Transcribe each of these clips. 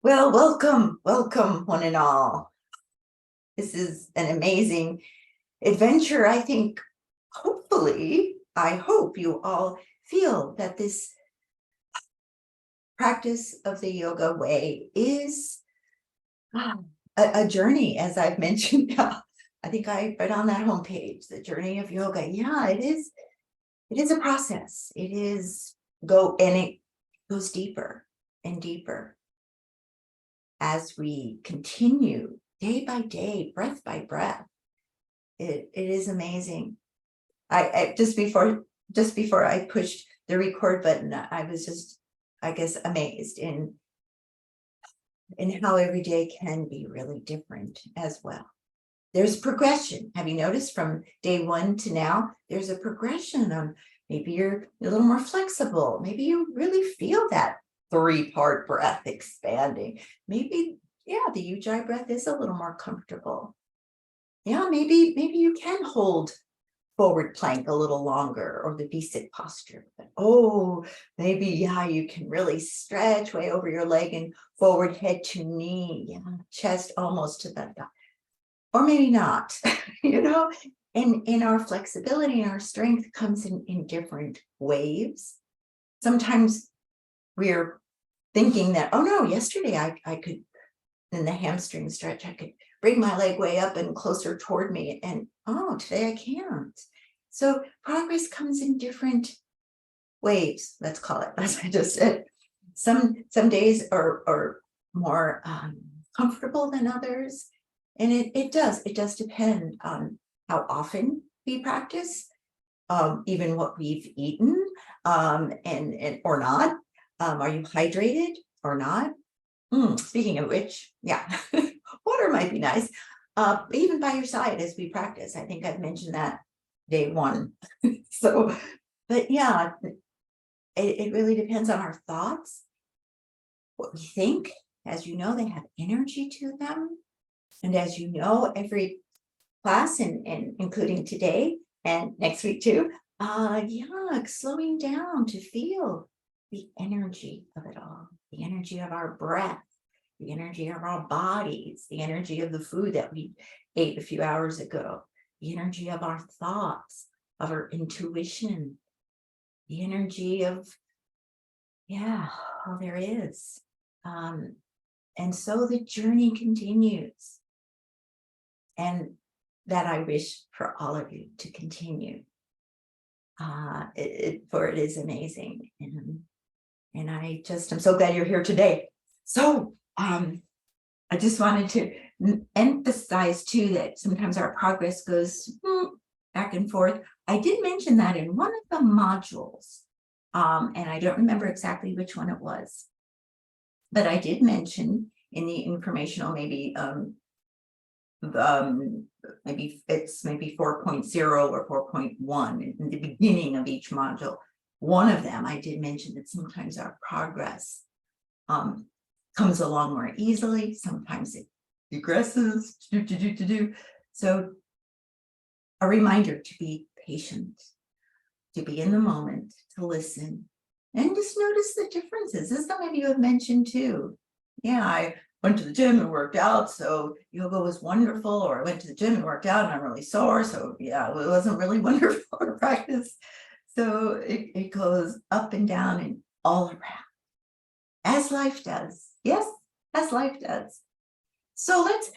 Well, welcome, one and all. This is an amazing adventure. I think, hopefully, I hope you all feel that this practice of the yoga way is ah, a journey, as I've mentioned. I think I read on that homepage, the journey of yoga. Yeah, it is. It is a process. It goes deeper and deeper as we continue day by day, breath by breath. It is amazing. I just before I pushed the record button, I was just, I guess, amazed in how every day can be really different as well. There's progression. Have you noticed from day one to now? There's a progression. Maybe you're a little more flexible. Maybe you really feel that three-part breath expanding. Maybe, yeah, the Ujjayi breath is a little more comfortable. Yeah, maybe you can hold forward plank a little longer, or the V-sit posture. But maybe, yeah, you can really stretch way over your leg and forward head to knee, yeah, chest almost to the thigh. Or maybe not, you know, and in our flexibility and our strength comes in different waves. Sometimes we're thinking that, oh no, yesterday I could, in the hamstring stretch, I could bring my leg way up and closer toward me, and today I can't. So progress comes in different waves, let's call it, as I just said. Some days are more comfortable than others, and it does depend on how often we practice, even what we've eaten, and or not. Are you hydrated or not? Speaking of which, yeah, water might be nice, even by your side as we practice. I think I've mentioned that day one. So, but yeah, it really depends on our thoughts, what we think. As you know, they have energy to them. And as you know, every class, and including today and next week too, yeah, slowing down to feel the energy of it all, the energy of our breath, the energy of our bodies, the energy of the food that we ate a few hours ago, the energy of our thoughts, of our intuition, the energy of, yeah, all there is. And so the journey continues. And that I wish for all of you to continue. For it is amazing. And I'm so glad you're here today. So I just wanted to emphasize too that sometimes our progress goes back and forth. I did mention that in one of the modules, and I don't remember exactly which one it was, but I did mention in the informational, maybe it's maybe 4.0 or 4.1 in the beginning of each module. One of them, I did mention that sometimes our progress comes along more easily. Sometimes it regresses. So a reminder to be patient, to be in the moment, to listen, and just notice the differences, as some of you have mentioned too. Yeah, I went to the gym and worked out, so yoga was wonderful, or I went to the gym and worked out and I'm really sore, so yeah, it wasn't really wonderful to practice. So it goes up and down and all around, as life does. Yes, as life does. So let's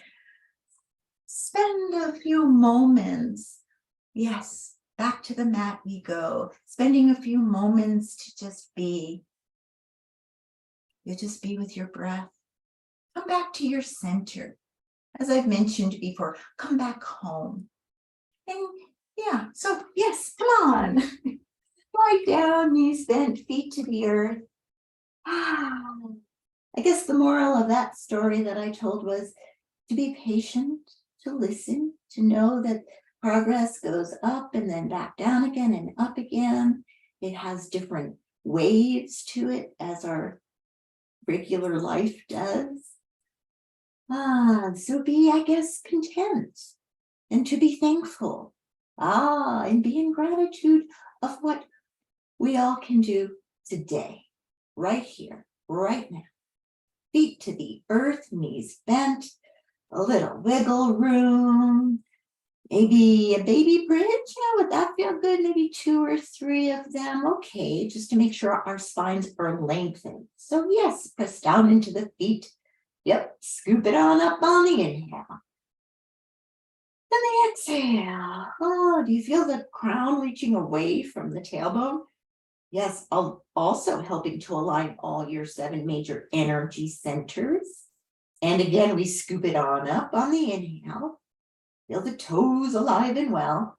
spend a few moments, yes, back to the mat we go, spending a few moments to just be. You just be with your breath. Come back to your center. As I've mentioned before, come back home. And yeah, so yes, come on. Lie down, knees bent, feet to the earth. I guess the moral of that story that I told was to be patient, to listen, to know that progress goes up and then back down again and up again. It has different waves to it, as our regular life does. So be, I guess, content and to be thankful. And be in gratitude of what we all can do today, right here, right now. feet to the earth, knees bent, a little wiggle room. Maybe a baby bridge, would that feel good? Maybe 2 or 3 of them. Okay, just to make sure our spines are lengthened. So yes, press down into the feet. Yep, scoop it on up on the inhale. Then the exhale. Oh, do you feel the crown reaching away from the tailbone? Yes, also helping to align all your 7 major energy centers. And again, we scoop it on up on the inhale. Feel the toes alive and well.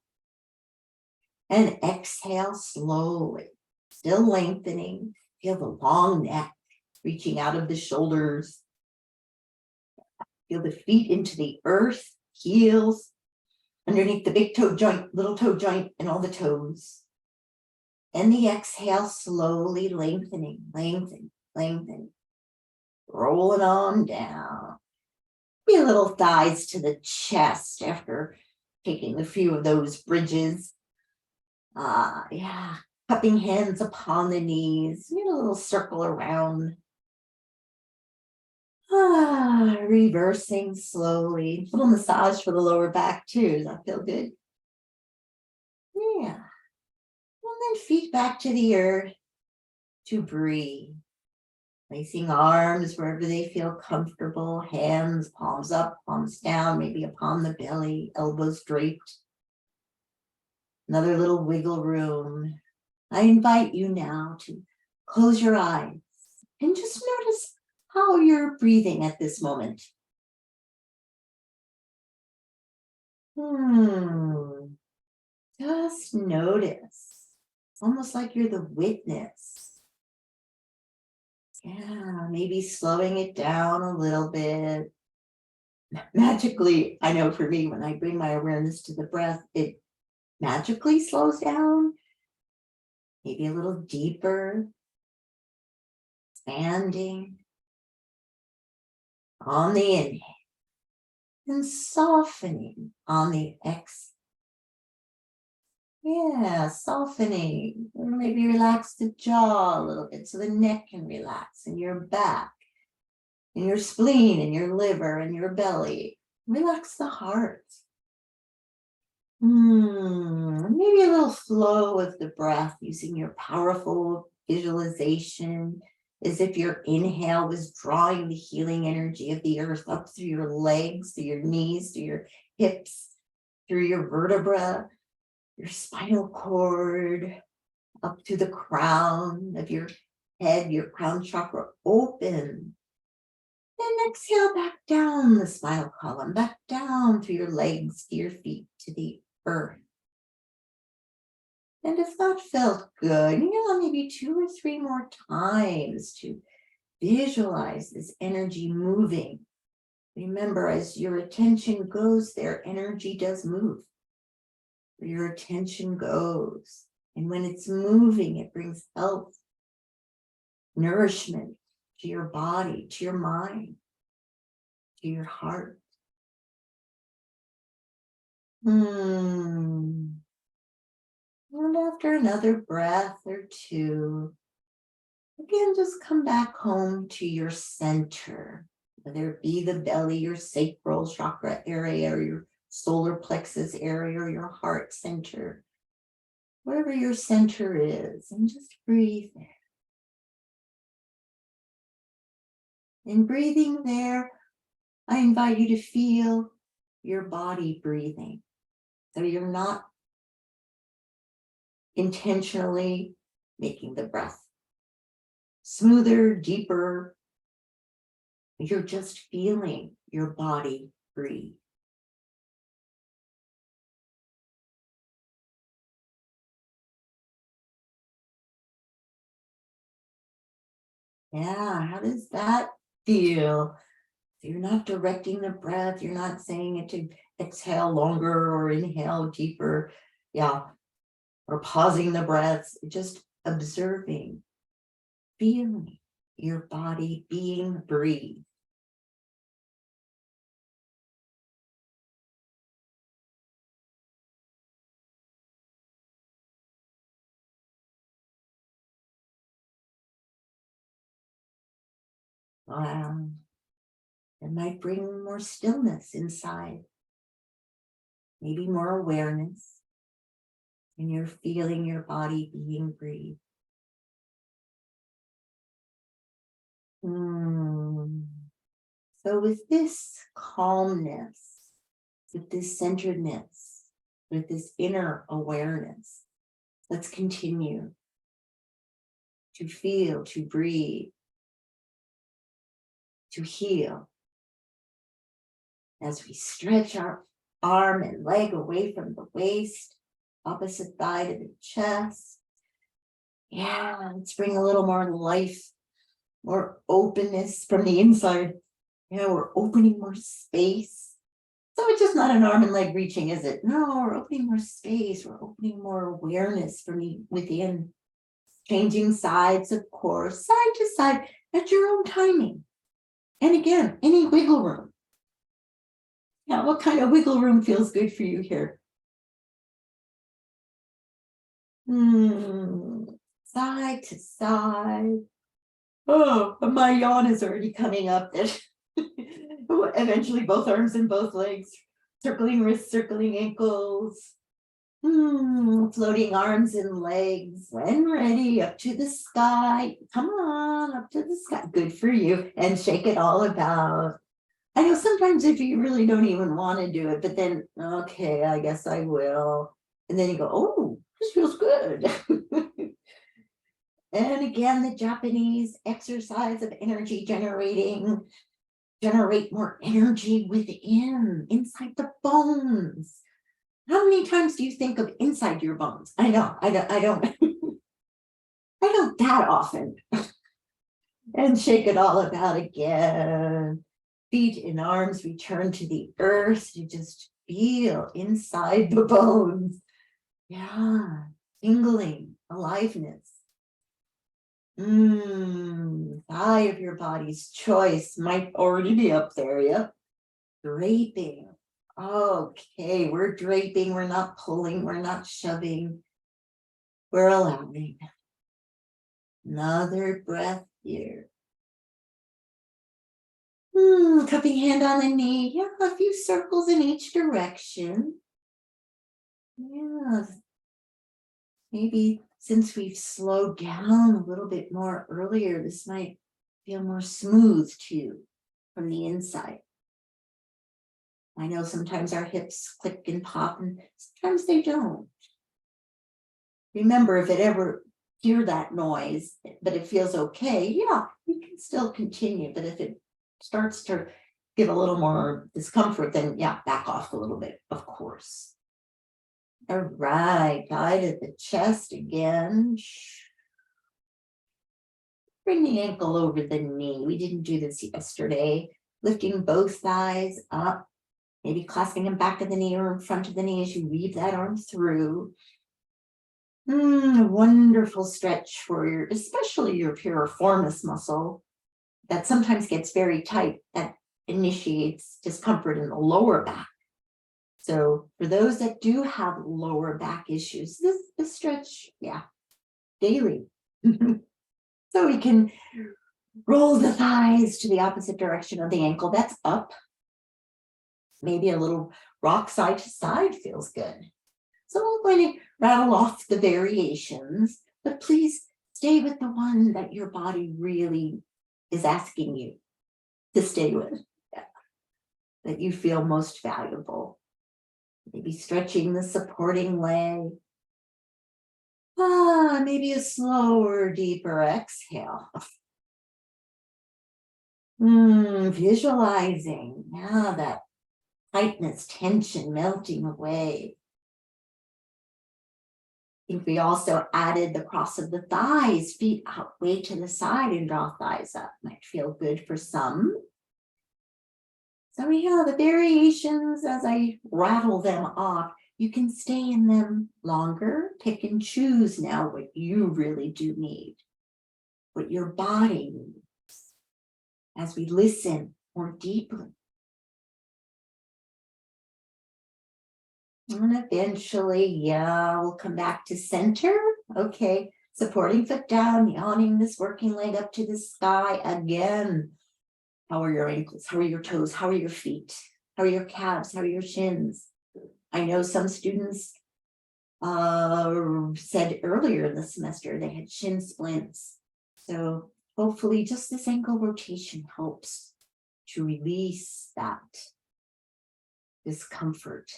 And exhale slowly, still lengthening. Feel the long neck reaching out of the shoulders. Feel the feet into the earth, heels, underneath the big toe joint, little toe joint, and all the toes. And the exhale slowly lengthening, lengthening. Roll it on down. Be a little thighs to the chest after taking a few of those bridges. Yeah, cupping hands upon the knees. Make a little circle around. Reversing slowly. A little massage for the lower back too. Does that feel good? Yeah. And then feet back to the earth to breathe. Placing arms wherever they feel comfortable. Hands, palms up, palms down, maybe upon the belly, elbows draped. Another little wiggle room. I invite you now to close your eyes and just notice how you're breathing at this moment. Just notice. It's almost like you're the witness. Yeah, maybe slowing it down a little bit. Magically, I know for me, when I bring my awareness to the breath, it magically slows down. Maybe a little deeper. Expanding. On the inhale. And softening on the exhale. Yeah, softening. Maybe relax the jaw a little bit so the neck can relax, and your back, and your spleen, and your liver, and your belly. Relax the heart. Maybe a little flow of the breath using your powerful visualization, as if your inhale was drawing the healing energy of the earth up through your legs, through your knees, through your hips, through your vertebra, your spinal cord, up to the crown of your head, your crown chakra open. Then exhale back down the spinal column, back down through your legs, to your feet, to the earth. And if that felt good, maybe 2 or 3 more times to visualize this energy moving. Remember, as your attention goes there, energy does move. Where your attention goes. And when it's moving, it brings health, nourishment to your body, to your mind, to your heart. And after another breath or 2, again, just come back home to your center, whether it be the belly, your sacral chakra area, or your solar plexus area, or your heart center, wherever your center is, and just breathe there. In breathing there, I invite you to feel your body breathing. So you're not intentionally making the breath smoother, deeper. You're just feeling your body breathe. Yeah, how does that feel? So you're not directing the breath. You're not saying it to exhale longer or inhale deeper. Yeah, or pausing the breaths. Just observing, feeling your body being breathed. It might bring more stillness inside, maybe more awareness, and you're feeling your body being breathed. So with this calmness, with this centeredness, with this inner awareness, let's continue to feel, to breathe, to heal. As we stretch our arm and leg away from the waist, opposite thigh to the chest. Yeah, let's bring a little more life, more openness from the inside. Yeah, we're opening more space. So it's just not an arm and leg reaching, is it? No, we're opening more space. We're opening more awareness from within. Changing sides, of course, side to side at your own timing. And again, any wiggle room. Yeah, what kind of wiggle room feels good for you here? Side to side. Oh, but my yawn is already coming up. That eventually both arms and both legs, circling wrists, circling ankles. Floating arms and legs. When ready, up to the sky. Come on, up to the sky. Good for you. And shake it all about. I know sometimes if you really don't even want to do it, but then, okay, I guess I will. And then you go, oh, this feels good. And again, the Japanese exercise of energy generating, generate more energy within, inside the bones. How many times do you think of inside your bones? I know, I don't, I don't that often. And shake it all about again. Feet and arms return to the earth. You just feel inside the bones. Yeah, tingling, aliveness. Thigh of your body's choice might already be up there, yeah. Draping. Okay, we're draping, we're not pulling, we're not shoving. We're allowing. Another breath here. Cupping hand on the knee. Yeah, a few circles in each direction. Yeah. Maybe since we've slowed down a little bit more earlier, this might feel more smooth too from the inside. I know sometimes our hips click and pop and sometimes they don't. Remember, if it ever hear that noise, but it feels okay, yeah, you can still continue. But if it starts to give a little more discomfort, then yeah, back off a little bit, of course. All right, guide at the chest again. Bring the ankle over the knee. We didn't do this yesterday. Lifting both thighs up, maybe clasping them back of the knee or in front of the knee as you weave that arm through. Wonderful stretch for especially your piriformis muscle that sometimes gets very tight. That initiates discomfort in the lower back. So for those that do have lower back issues, this stretch, yeah, daily. So we can roll the thighs to the opposite direction of the ankle. That's up. Maybe a little rock side to side feels good. So I'm going to rattle off the variations, but please stay with the one that your body really is asking you to stay with, that you feel most valuable. Maybe stretching the supporting leg. Maybe a slower, deeper exhale. Visualizing, that tightness, tension melting away. I think we also added the cross of the thighs, feet out way to the side and draw thighs up. Might feel good for some. So the variations as I rattle them off, you can stay in them longer, pick and choose now what you really do need, what your body needs, as we listen more deeply. And eventually, we'll come back to center. Okay, supporting foot down, yawning this working leg up to the sky again. How are your ankles? How are your toes? How are your feet? How are your calves? How are your shins? I know some students said earlier in the semester they had shin splints. So hopefully just this ankle rotation helps to release that discomfort.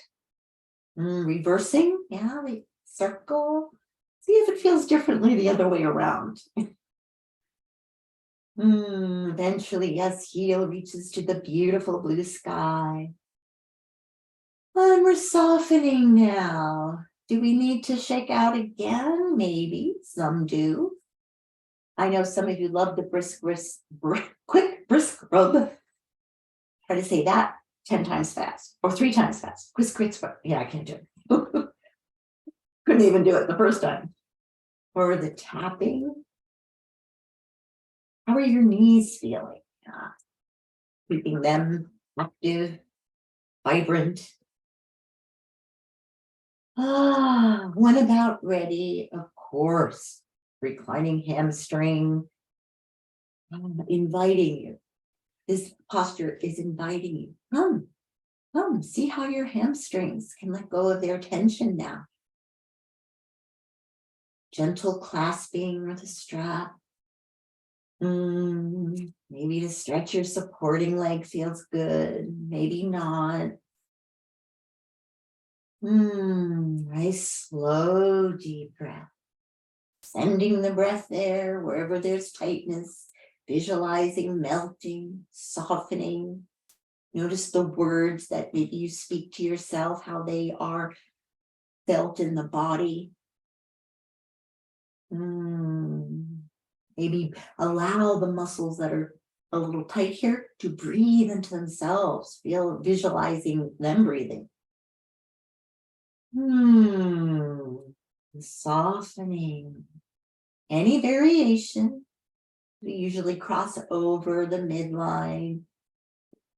Reversing, yeah, we circle. See if it feels differently the other way around. Eventually, yes, heel reaches to the beautiful blue sky. And we're softening now. Do we need to shake out again? Maybe, some do. I know some of you love the quick brisk rub. Try to say that 10 times fast or 3 times fast. Yeah, I can't do it. Couldn't even do it the first time. Or the tapping. How are your knees feeling? Keeping them active, vibrant. When about ready? Of course, reclining hamstring, inviting you. This posture is inviting you. Come, see how your hamstrings can let go of their tension now. Gentle clasping of the strap. Maybe to stretch your supporting leg feels good, maybe not. Nice slow deep breath. Sending the breath there wherever there's tightness, visualizing melting, softening. Notice the words that maybe you speak to yourself, how they are felt in the body. Maybe allow the muscles that are a little tight here to breathe into themselves, visualizing them breathing. Softening. Any variation, we usually cross over the midline.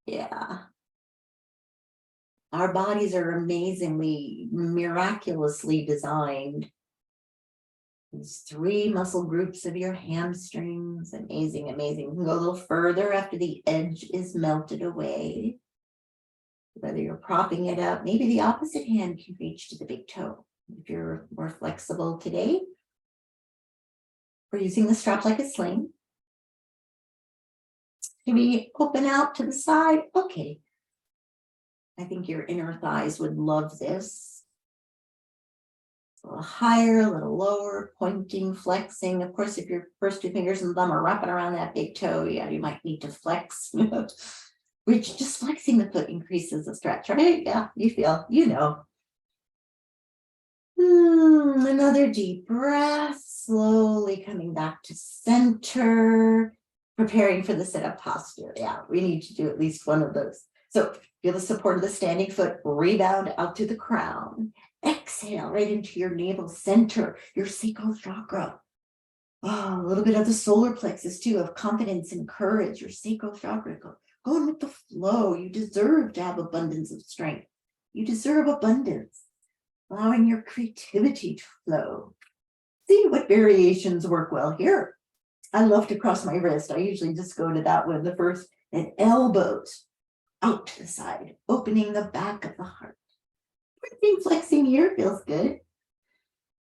Yeah. Our bodies are amazingly, miraculously designed. These 3 muscle groups of your hamstrings, amazing, amazing. You can go a little further after the edge is melted away. Whether you're propping it up, maybe the opposite hand can reach to the big toe. If you're more flexible today, we're using the strap like a sling. Can we open out to the side? Okay. I think your inner thighs would love this. A little higher, a little lower, pointing, flexing. Of course, if your first 2 fingers and thumb are wrapping around that big toe, yeah, you might need to flex. Which just flexing the foot increases the stretch, right? Yeah, you feel, you know. Another deep breath, slowly coming back to center, preparing for the sit-up posture. Yeah, we need to do at least one of those. So feel the support of the standing foot, rebound out to the crown. Exhale right into your navel center, your sacral chakra. A little bit of the solar plexus too, of confidence and courage, your sacral chakra. Going with the flow. You deserve to have abundance of strength. You deserve abundance. Allowing your creativity to flow. See what variations work well here. I love to cross my wrist. I usually just go to that one, the first, and elbows out to the side, opening the back of the heart. Flexing here feels good.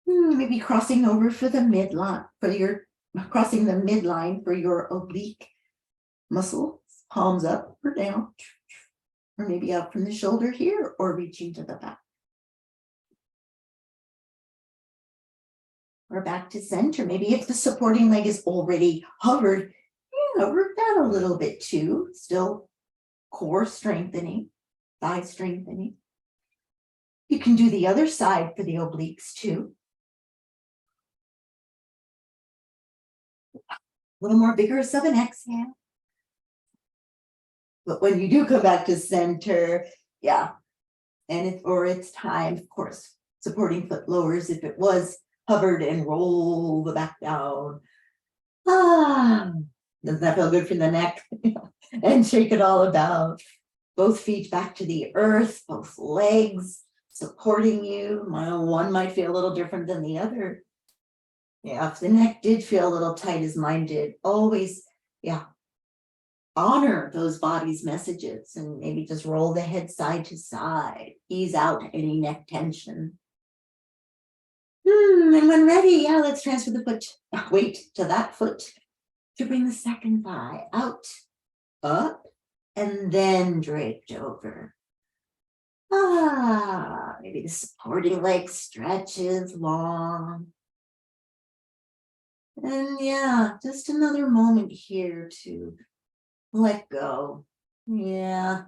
Maybe crossing over for the midline, crossing the midline for your oblique muscles, palms up or down, or maybe up from the shoulder here, or reaching to the back. Or back to center. Maybe if the supporting leg is already hovered, work that a little bit too. Still core strengthening, thigh strengthening. You can do the other side for the obliques too. A little more vigorous of an exhale. But when you do come back to center, yeah, and it's time, of course, supporting foot lowers if it was hovered and roll the back down. Doesn't that feel good for the neck? And shake it all about. Both feet back to the earth, both legs supporting you. One might feel a little different than the other. Yeah, if the neck did feel a little tight as mine did, always, yeah, honor those body's messages and maybe just roll the head side to side, ease out any neck tension. And when ready, yeah, let's transfer the foot, weight to that foot to bring the second thigh out, up, and then draped over. Maybe the supporting leg stretches long. And yeah, just another moment here to let go. Yeah.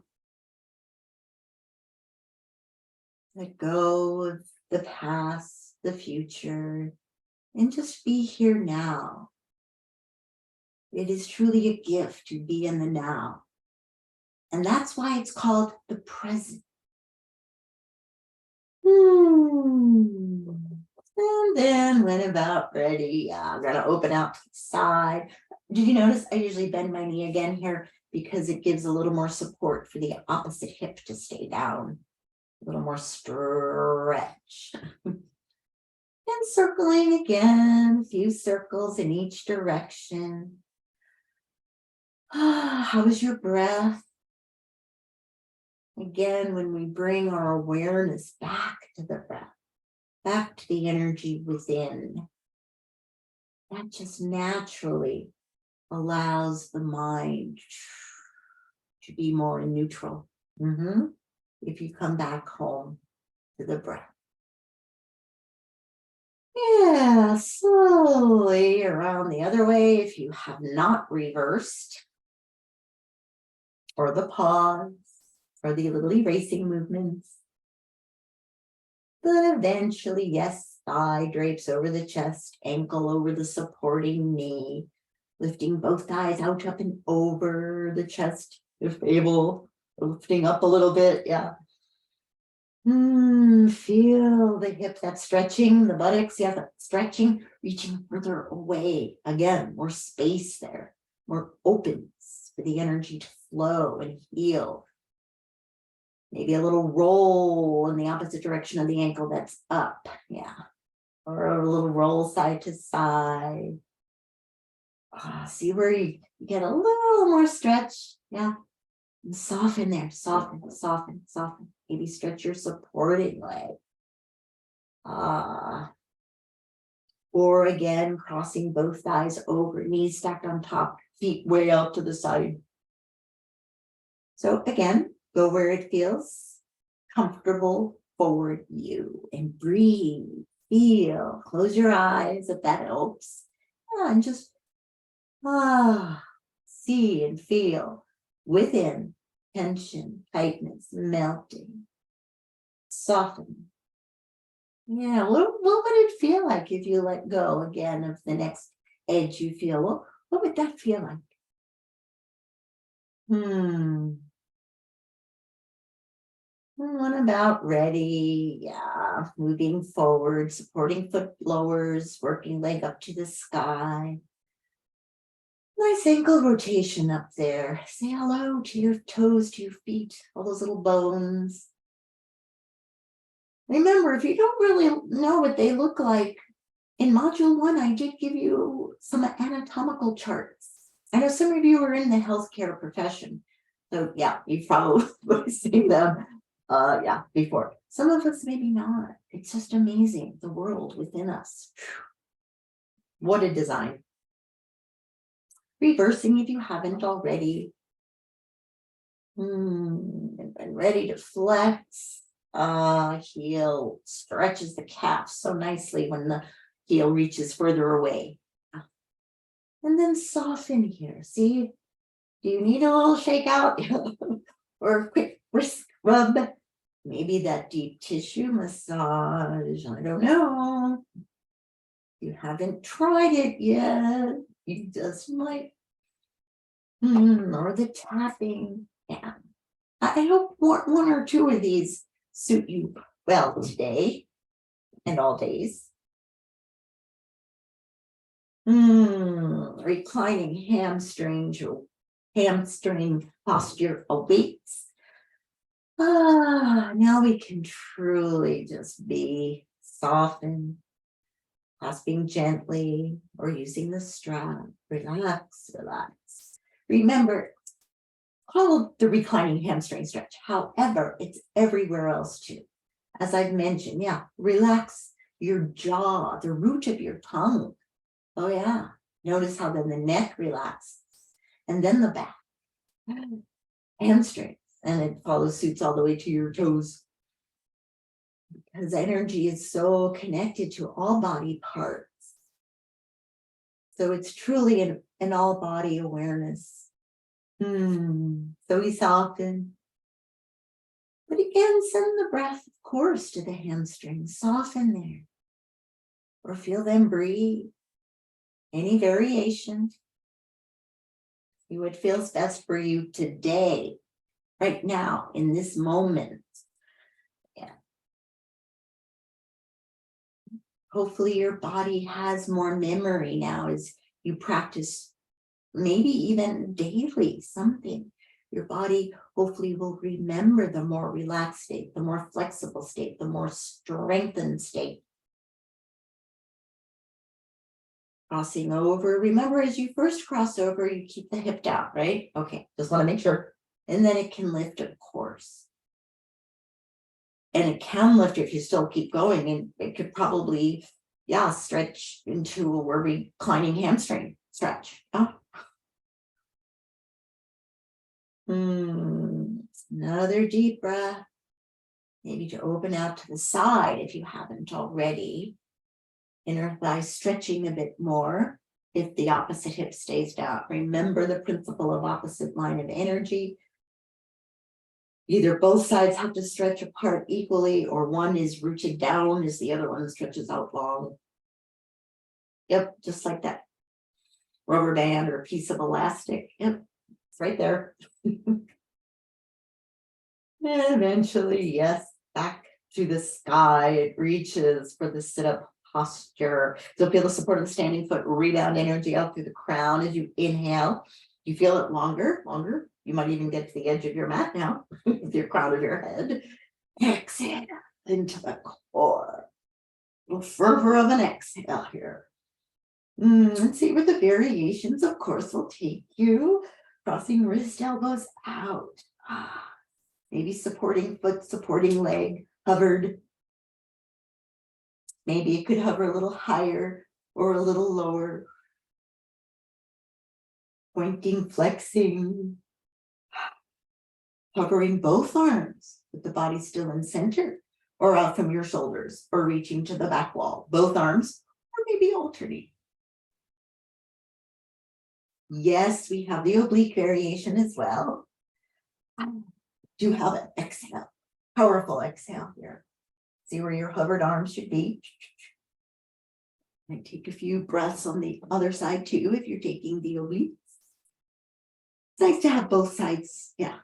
Let go of the past, the future, and just be here now. It is truly a gift to be in the now. And that's why it's called the present. And then when about ready, I'm going to open out to the side. Did you notice I usually bend my knee again here because it gives a little more support for the opposite hip to stay down. A little more stretch. And circling again, a few circles in each direction. How is your breath? Again, when we bring our awareness back to the breath, back to the energy within, that just naturally allows the mind to be more neutral. If you come back home to the breath. Yeah, slowly around the other way if you have not reversed. Or the pause, or the little erasing movements. But eventually, yes, thigh drapes over the chest, ankle over the supporting knee, lifting both thighs out, up, and over the chest, if able, lifting up a little bit, yeah. Feel the hip, that's stretching, the buttocks, yeah, that stretching, reaching further away. Again, more space there, more openness for the energy to flow and heal. Maybe a little roll in the opposite direction of the ankle that's up, yeah. Or a little roll side to side. See where you get a little more stretch, yeah. And soften there, soften, soften, soften. Maybe stretch your supporting leg. Or again, crossing both thighs over, knees stacked on top, feet way out to the side. So again, go where it feels comfortable for you and breathe, feel, close your eyes if that helps. And just see and feel within tension, tightness, melting, soften. Yeah, what would it feel like if you let go again of the next edge you feel? What would that feel like? What about ready? Yeah, moving forward, supporting foot lowers, working leg up to the sky. Nice ankle rotation up there. Say hello to your toes, to your feet, all those little bones. Remember, if you don't really know what they look like, in module 1, I did give you some anatomical charts. I know some of you are in the healthcare profession. So yeah, you've probably seen them before. Some of us maybe not. It's just amazing, the world within us. What a design. Reversing if you haven't already. And ready to flex. Heel stretches the calf so nicely when the heel reaches further away. And then soften here. See, do you need a little shake out or a quick brisk rub? Maybe that deep tissue massage. I don't know. You haven't tried it yet. You just might. Or the tapping. Yeah. I hope one or two of these suit you well today and all days. Reclining hamstring posture awaits. Now we can truly just be softened, clasping gently or using the strap. Relax, relax. Remember, called the reclining hamstring stretch. However, it's everywhere else too. As I've mentioned, yeah, relax your jaw, the root of your tongue. Oh yeah, notice how then the neck relaxes and then the back, hamstrings, and it follows suits all the way to your toes. Because energy is so connected to all body parts. So it's truly an all body awareness. So we soften. But again, send the breath, of course, to the hamstrings. Soften there. Or feel them breathe. Any variation. See what feels best for you today, right now, in this moment. Yeah. Hopefully your body has more memory now as you practice, maybe even daily, something. Your body hopefully will remember the more relaxed state, the more flexible state, the more strengthened state. Crossing over. Remember, as you first cross over, you keep the hip down, right? Okay, just want to make sure. And then it can lift, of course. And it can lift if you still keep going. And it could probably, yeah, stretch into a reclining hamstring stretch. Oh. Another deep breath. Maybe to open out to the side if you haven't already. Inner thigh stretching a bit more if the opposite hip stays down. Remember the principle of opposite line of energy. Either both sides have to stretch apart equally, or one is rooted down as the other one stretches out long. Yep, just like that rubber band or a piece of elastic. Yep, it's right there. And eventually, yes, back to the sky. It reaches for the sit-up posture. So feel the support of the standing foot, rebound energy out through the crown as you inhale. You feel it longer. You might even get to the edge of your mat now with your crown of your head. Exhale into the core. A little fervor of an exhale here. And see where the variations, of course, will take you. Crossing wrist, elbows out. Maybe supporting foot, supporting leg, hovered. Maybe it could hover a little higher or a little lower. Pointing, flexing. Hovering both arms with the body still in center or out from your shoulders or reaching to the back wall. Both arms or maybe alternate. Yes, we have the oblique variation as well. Do have an exhale, powerful exhale here. See where your hovered arms should be. And take a few breaths on the other side too, if you're taking the obliques. It's nice to have both sides. Yeah.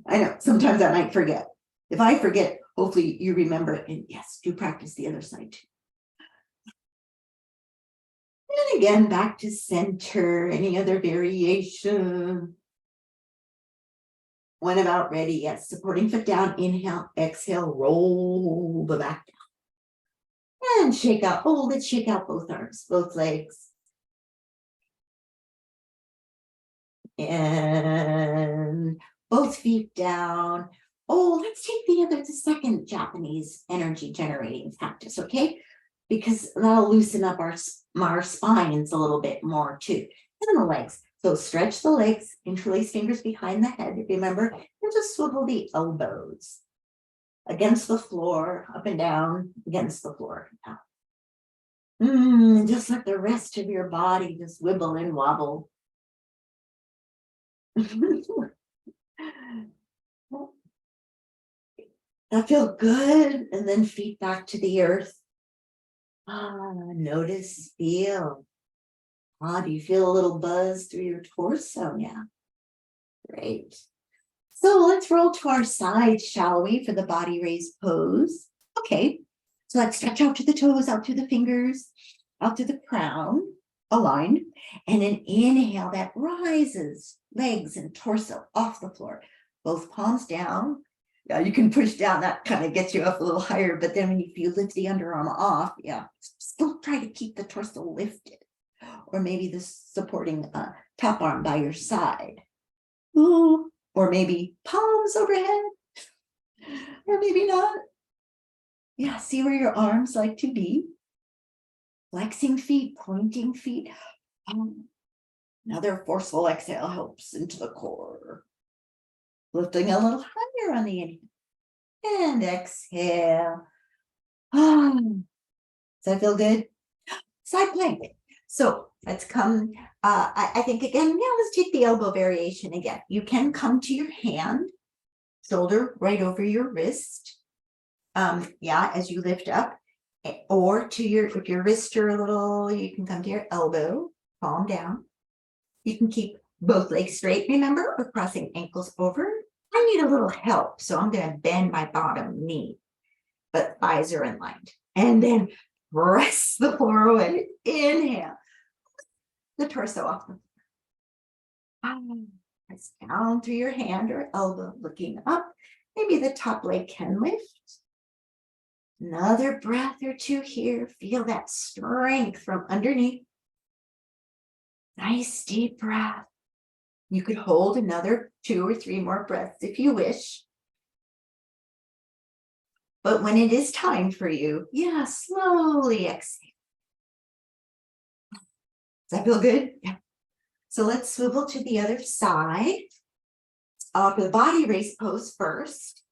I know, sometimes I might forget. If I forget, hopefully you remember it. And yes, do practice the other side too. And again, back to center, any other variation. When about ready, yes, supporting foot down, inhale, exhale, roll the back down. And shake out, let's shake out both arms, both legs. And both feet down. Let's take the second Japanese energy generating practice, okay? Because that'll loosen up our spines a little bit more too. And the legs. So stretch the legs, interlace fingers behind the head, remember, and just swivel the elbows against the floor, up and down, against the floor. Just let the rest of your body just wibble and wobble. That feel good, and then feet back to the earth. Notice, feel. Do you feel a little buzz through your torso? Yeah, great. So let's roll to our side, shall we, for the body raise pose. Okay, so let's stretch out to the toes, out to the fingers, out to the crown, aligned, and an inhale that rises legs and torso off the floor, both palms down. Yeah, you can push down, that kind of gets you up a little higher, but then when you lift the underarm off, yeah, still try to keep the torso lifted, or maybe the supporting top arm by your side. Ooh, or maybe palms overhead, or maybe not. Yeah, see where your arms like to be. Flexing feet, pointing feet. Another forceful exhale helps into the core. Lifting a little higher on the inhale. And exhale. Does that feel good? Side plank. So let's come. I think again, let's take the elbow variation again. You can come to your hand, shoulder right over your wrist. As you lift up, or to if your wrists are a little, you can come to your elbow, palm down. You can keep both legs straight, remember, or crossing ankles over. I need a little help, so I'm going to bend my bottom knee, but thighs are in line. And then press the floor away. Inhale. The torso off the floor. Press down through your hand or elbow, looking up. Maybe the top leg can lift. Another breath or two here. Feel that strength from underneath. Nice deep breath. You could hold another 2 or 3 more breaths if you wish. But when it is time for you, slowly exhale. Does that feel good? Yeah. So let's swivel to the other side. For the body raise pose first.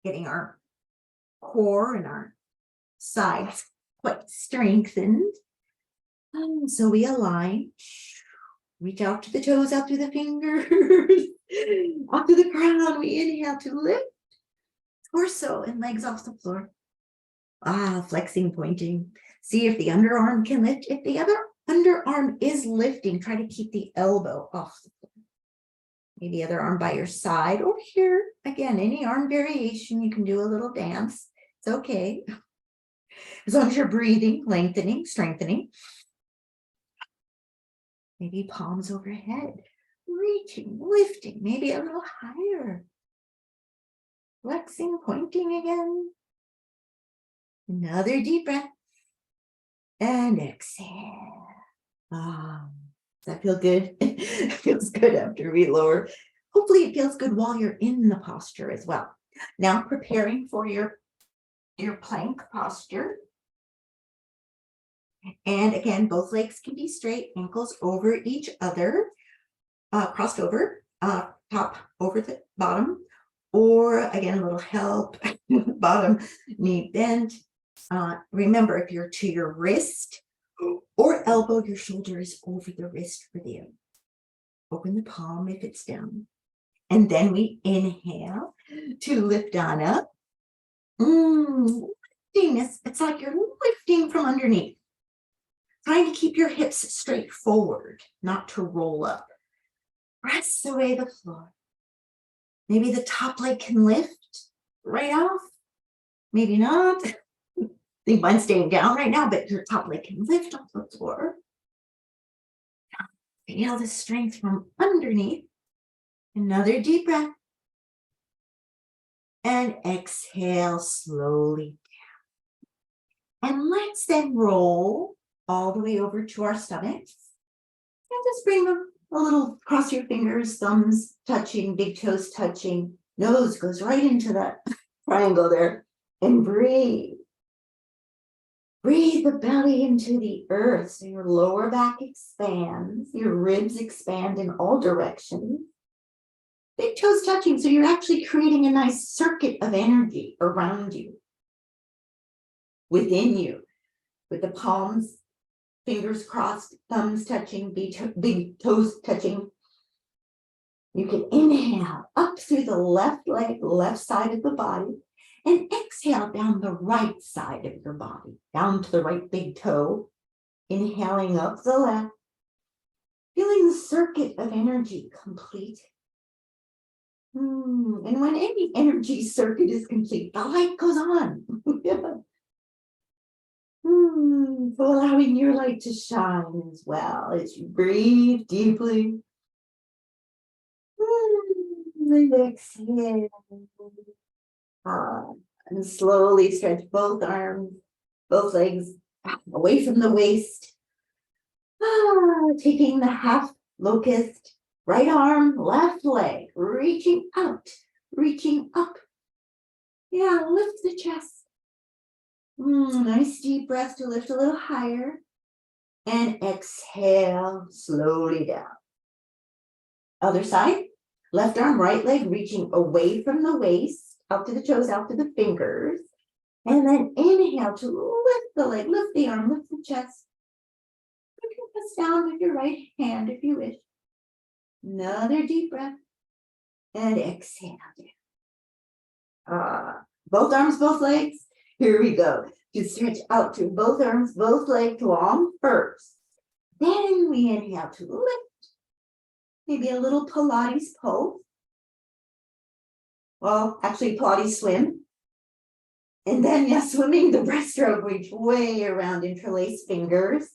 Getting our core and our sides quite strengthened. So we align. Reach out to the toes, out through the fingers, up to the crown. We inhale to lift torso and legs off the floor. Flexing, pointing. See if the underarm can lift. If the other underarm is lifting, try to keep the elbow off the floor. Maybe other arm by your side or here. Again, any arm variation, you can do a little dance. It's okay. As long as you're breathing, lengthening, strengthening. Maybe palms overhead, reaching, lifting, maybe a little higher. Flexing, pointing again. Another deep breath. And exhale. Does that feel good? It feels good after we lower. Hopefully it feels good while you're in the posture as well. Now preparing for your plank posture. And again, both legs can be straight, ankles over each other, crossed over, top over the bottom, or again, a little help, bottom knee bent. Remember, if you're to your wrist or elbow, your shoulder is over the wrist for the other. Open the palm if it's down. And then we inhale to lift on up. Lifting, it's like you're lifting from underneath. Trying to keep your hips straight forward, not to roll up. Press away the floor. Maybe the top leg can lift right off. Maybe not. I think mine's staying down right now, but your top leg can lift off the floor. Feel the strength from underneath. Another deep breath. And exhale slowly down. And let's then roll all the way over to our stomachs. And just bring them a little, cross your fingers, thumbs touching, big toes touching. Nose goes right into that triangle there. And breathe. Breathe the belly into the earth so your lower back expands, your ribs expand in all directions. Big toes touching, so you're actually creating a nice circuit of energy around you, within you, with the palms, fingers crossed, thumbs touching, big toes touching. You can inhale up through the left leg, left side of the body, and exhale down the right side of your body, down to the right big toe, inhaling up the left, feeling the circuit of energy complete. And when any energy circuit is complete, the light goes on. So allowing your light to shine as well as you breathe deeply. And exhale. And slowly stretch both arms, both legs away from the waist. Taking the half locust, Right arm, left leg, reaching out, reaching up. Yeah, lift the chest. Nice deep breath to lift a little higher. And exhale slowly down. Other side, left arm, right leg, reaching away from the waist, out to the toes, out to the fingers. And then inhale to lift the leg, lift the arm, lift the chest. You can press down with your right hand if you wish. Another deep breath. And exhale down. Both arms, both legs. Here we go. You stretch out to both arms, both legs long first. Then we inhale to lift. Maybe a little Pilates pose. Well, actually Pilates swim. And then, yes, swimming the breaststroke, reach way around, interlace fingers.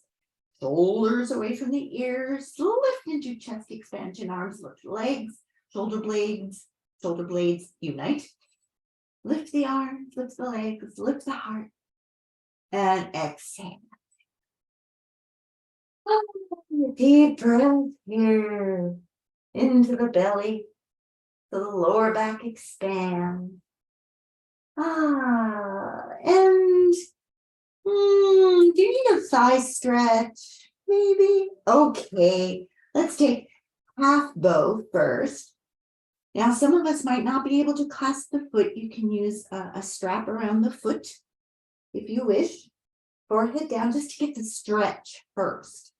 Shoulders away from the ears. Lift into chest expansion, arms, lift legs, shoulder blades unite. Lift the arms, lift the legs, lift the heart. And exhale. Deep breath here into the belly, so the lower back expands. And do you need a thigh stretch? Maybe. Okay, let's take half bow first. Now, some of us might not be able to clasp the foot. You can use a strap around the foot if you wish. Forehead down just to get the stretch first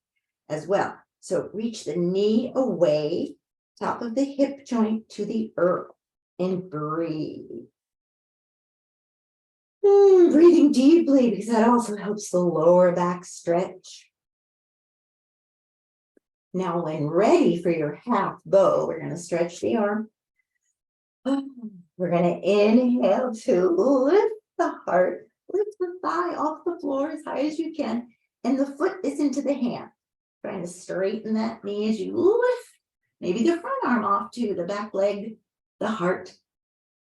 as well. So reach the knee away, top of the hip joint to the earth, and breathe. Breathing deeply because that also helps the lower back stretch. Now, when ready for your half bow, we're going to stretch the arm. We're going to inhale to lift the heart, lift the thigh off the floor as high as you can, and the foot is into the hand. Trying to straighten that knee as you lift, maybe the front arm off to the back leg, the heart.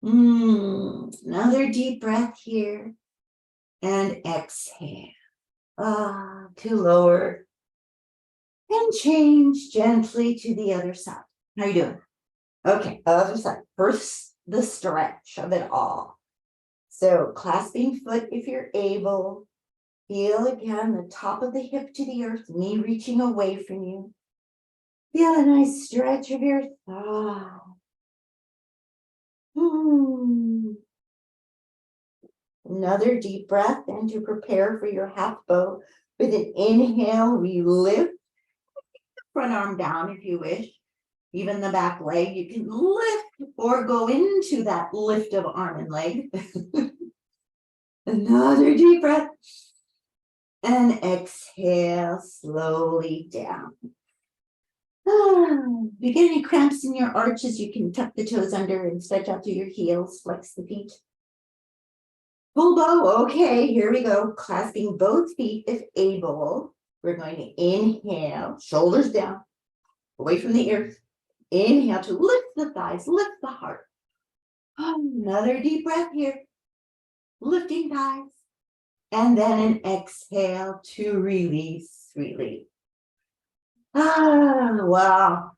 Another deep breath here. And exhale. To lower. And change gently to the other side. How are you doing? Okay, other side. First, the stretch of it all. So clasping foot if you're able. Feel again the top of the hip to the earth, knee reaching away from you. Feel a nice stretch of your thigh. Another deep breath, and to prepare for your half bow. With an inhale, we lift the front arm down if you wish. Even the back leg, you can lift or go into that lift of arm and leg. Another deep breath. And exhale slowly down. If you get any cramps in your arches, you can tuck the toes under and stretch out through your heels, flex the feet. Full bow, okay, here we go. Clasping both feet if able. We're going to inhale, shoulders down, away from the earth. Inhale to lift the thighs, lift the heart. Another deep breath here. Lifting thighs. And then an exhale to release, release. Wow.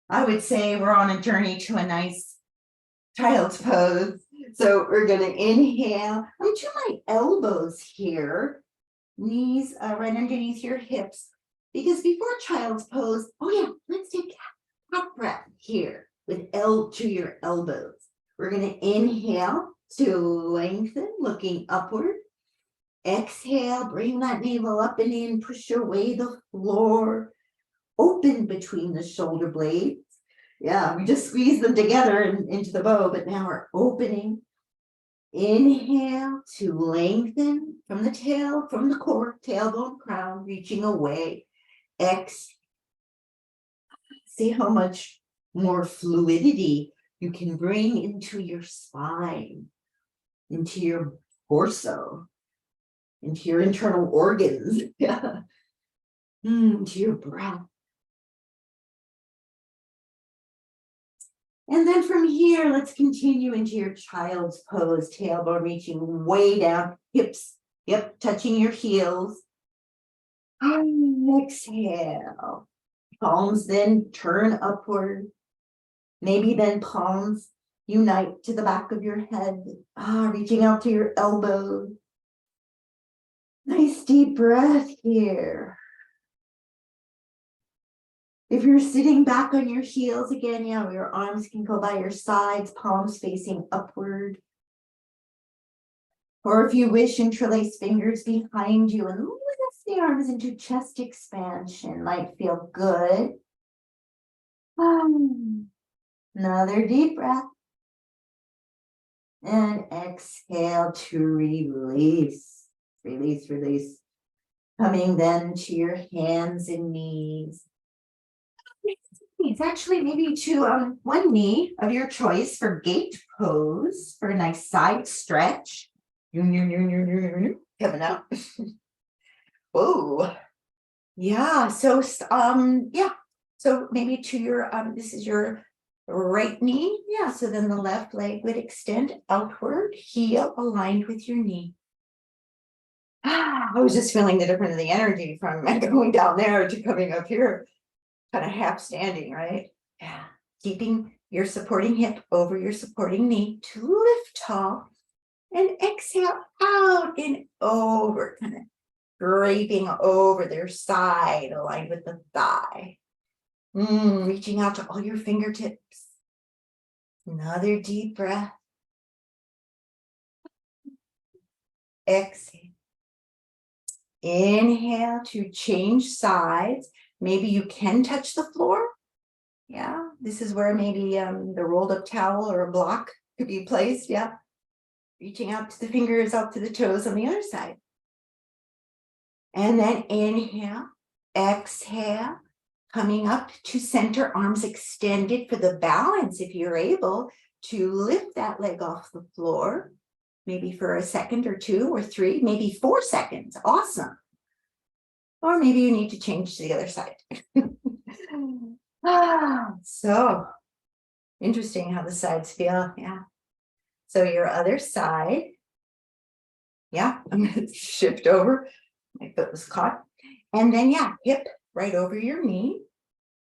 I would say we're on a journey to a nice child's pose. So we're going to inhale. I'm to my elbows here. Knees right underneath your hips. Because before child's pose, let's take half breath here with L to your elbows. We're going to inhale to lengthen, looking upward. Exhale, bring that navel up and in, push away the floor, open between the shoulder blades. Yeah, we just squeeze them together into the bow, but now we're opening. Inhale to lengthen from the tail, from the core, tailbone, crown, reaching away. Exhale. See how much more fluidity you can bring into your spine, into your torso, into your internal organs, to your breath. And then from here, let's continue into your child's pose, tailbone reaching way down, hips, touching your heels. And exhale. Palms then turn upward. Maybe then palms unite to the back of your head, reaching out to your elbows. Nice deep breath here. If you're sitting back on your heels again, your arms can go by your sides, palms facing upward. Or if you wish, interlace fingers behind you and lift the arms into chest expansion. Might feel good. Another deep breath. And exhale to release. Release, release. Coming then to your hands and knees. It's actually maybe to one knee of your choice for gate pose for a nice side stretch. Coming out. Whoa. Yeah. So So maybe to your this is your right knee. Yeah. So then the left leg would extend outward, heel aligned with your knee. I was just feeling the difference in the energy from going down there to coming up here. Kind of half standing, right? Yeah. Keeping your supporting hip over your supporting knee to lift tall and exhale out and over, kind of draping over their side, aligned with the thigh. Reaching out to all your fingertips. Another deep breath. Exhale. Inhale to change sides. Maybe you can touch the floor. Yeah, this is where maybe the rolled up towel or a block could be placed. Yeah. Reaching out to the fingers, out to the toes on the other side. And then inhale, exhale, coming up to center, arms extended for the balance. If you're able to lift that leg off the floor, maybe for a second or 2 or 3, maybe 4 seconds. Awesome. Or maybe you need to change to the other side. So interesting how the sides feel. Yeah. So your other side. Yeah, I'm going to shift over. My foot was caught. And then, hip right over your knee.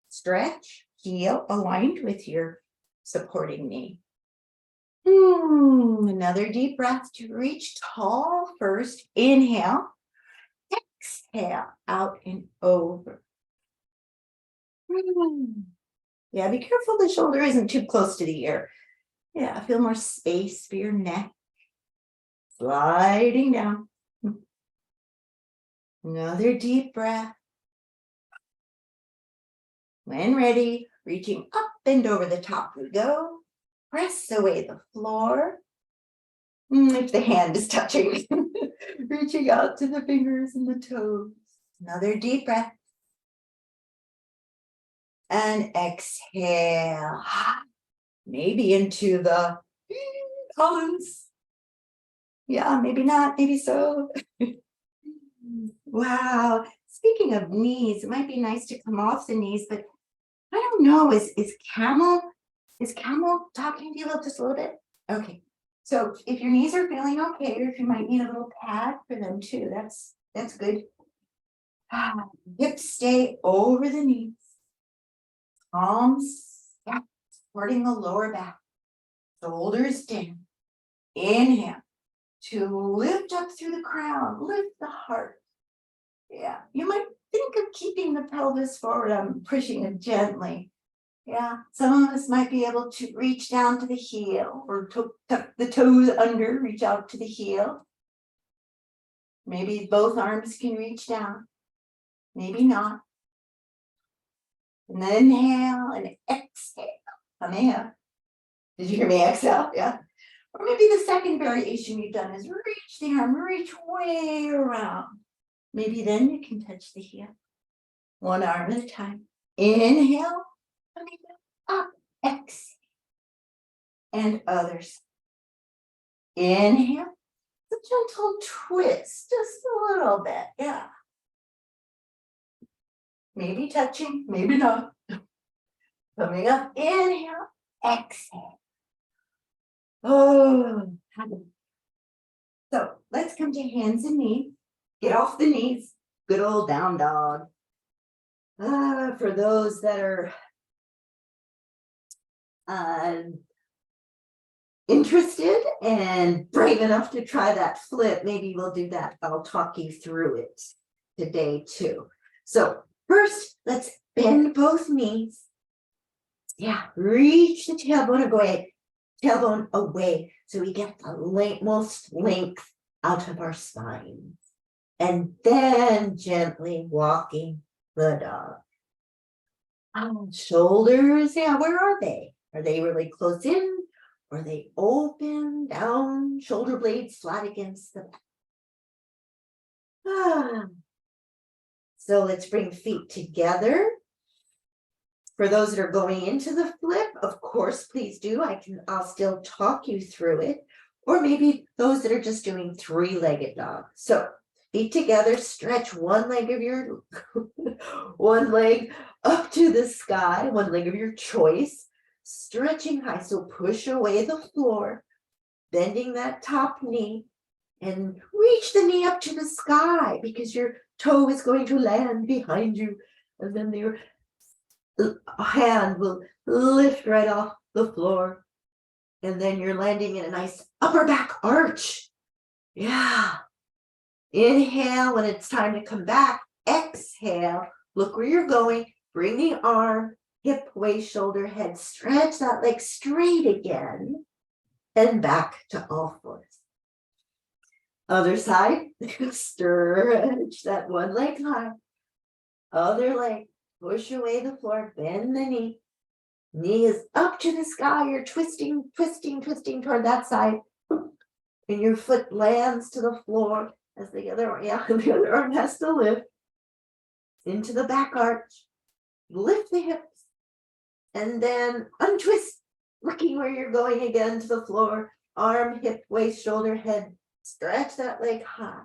Stretch, heel aligned with your supporting knee. Another deep breath to reach tall first. Inhale. Exhale out and over. Yeah, be careful the shoulder isn't too close to the ear. Yeah, feel more space for your neck. Sliding down. Another deep breath. When ready, reaching up and over the top we go. Press away the floor. If the hand is touching, reaching out to the fingers and the toes. Another deep breath. And exhale. Maybe into the columns. Yeah, maybe not, maybe so. Wow. Speaking of knees, it might be nice to come off the knees, but I don't know. Is camel talking to you just a little bit? Okay. So if your knees are feeling okay, or if you might need a little pad for them too, that's good. Hips stay over the knees. Palms supporting the lower back. Shoulders down. Inhale to lift up through the crown. Lift the heart. Yeah. You might think of keeping the pelvis forward. I'm pushing it gently. Yeah, some of us might be able to reach down to the heel or tuck the toes under, reach out to the heel. Maybe both arms can reach down, maybe not. And then inhale and exhale. Coming up. Did you hear me exhale? Yeah. Or maybe the second variation you've done is reach the arm, reach way around. Maybe then you can touch the heel. One arm at a time. Inhale. Coming up, exhale, and others. Inhale, a gentle twist, just a little bit, yeah. Maybe touching, maybe not. Coming up, inhale, exhale. Oh, so let's come to hands and knees. Get off the knees. Good old down dog. For those that are interested and brave enough to try that flip, maybe we'll do that. I'll talk you through it today too. So first, let's bend both knees. Yeah, reach the tailbone away so we get the most length out of our spine. And then gently walking the dog. Shoulders, yeah, where are they? Are they really close in? Or are they open, down, shoulder blades flat against the back? So let's bring feet together. For those that are going into the flip, of course, please do. I'll still talk you through it. Or maybe those that are just doing three-legged dog. So feet together, stretch one leg of your one leg up to the sky, one leg of your choice, stretching high. So push away the floor, bending that top knee, and reach the knee up to the sky because your toe is going to land behind you. And then your hand will lift right off the floor. And then you're landing in a nice upper back arch. Yeah. Inhale when it's time to come back. Exhale. Look where you're going. Bring the arm, hip, waist, shoulder, head. Stretch that leg straight again. And back to all fours. Other side. Stretch that one leg high. Other leg. Push away the floor. Bend the knee. Knee is up to the sky. You're twisting toward that side. And your foot lands to the floor as the other arm has to lift into the back arch. Lift the hips and then untwist, looking where you're going again to the floor. Arm, hip, waist, shoulder, head. Stretch that leg high.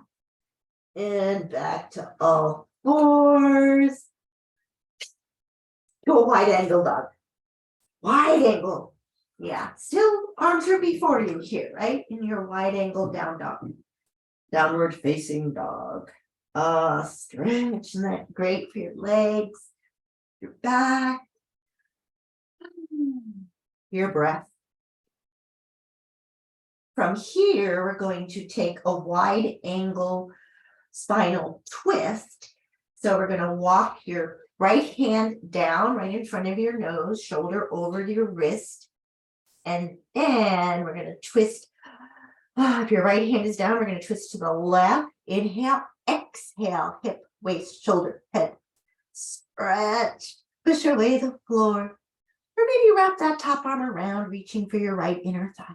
And back to all fours. To a wide angle dog. Wide angle. Yeah, still arms are before you here, right? In your wide angle down dog. Downward facing dog. Stretch that. Great for your legs, your back, your breath. From here, we're going to take a wide angle spinal twist. So we're going to walk your right hand down right in front of your nose, shoulder over your wrist. And then we're going to twist. If your right hand is down, we're going to twist to the left. Inhale, exhale, hip, waist, shoulder, head. Stretch, push away the floor. Or maybe wrap that top arm around, reaching for your right inner thigh.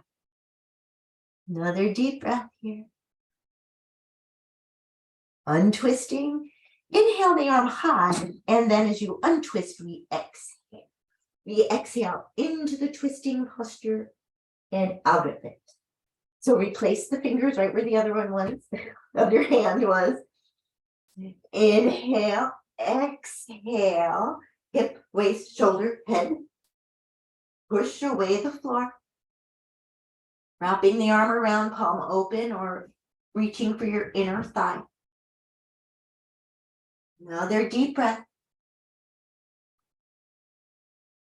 Another deep breath here. Untwisting. Inhale the arm high, and then as you untwist, we exhale. We exhale into the twisting posture and out of it. So replace the fingers right where the other one was, other hand was. Inhale, exhale, hip, waist, shoulder, head. Push away the floor. Wrapping the arm around, palm open, or reaching for your inner thigh. Another deep breath.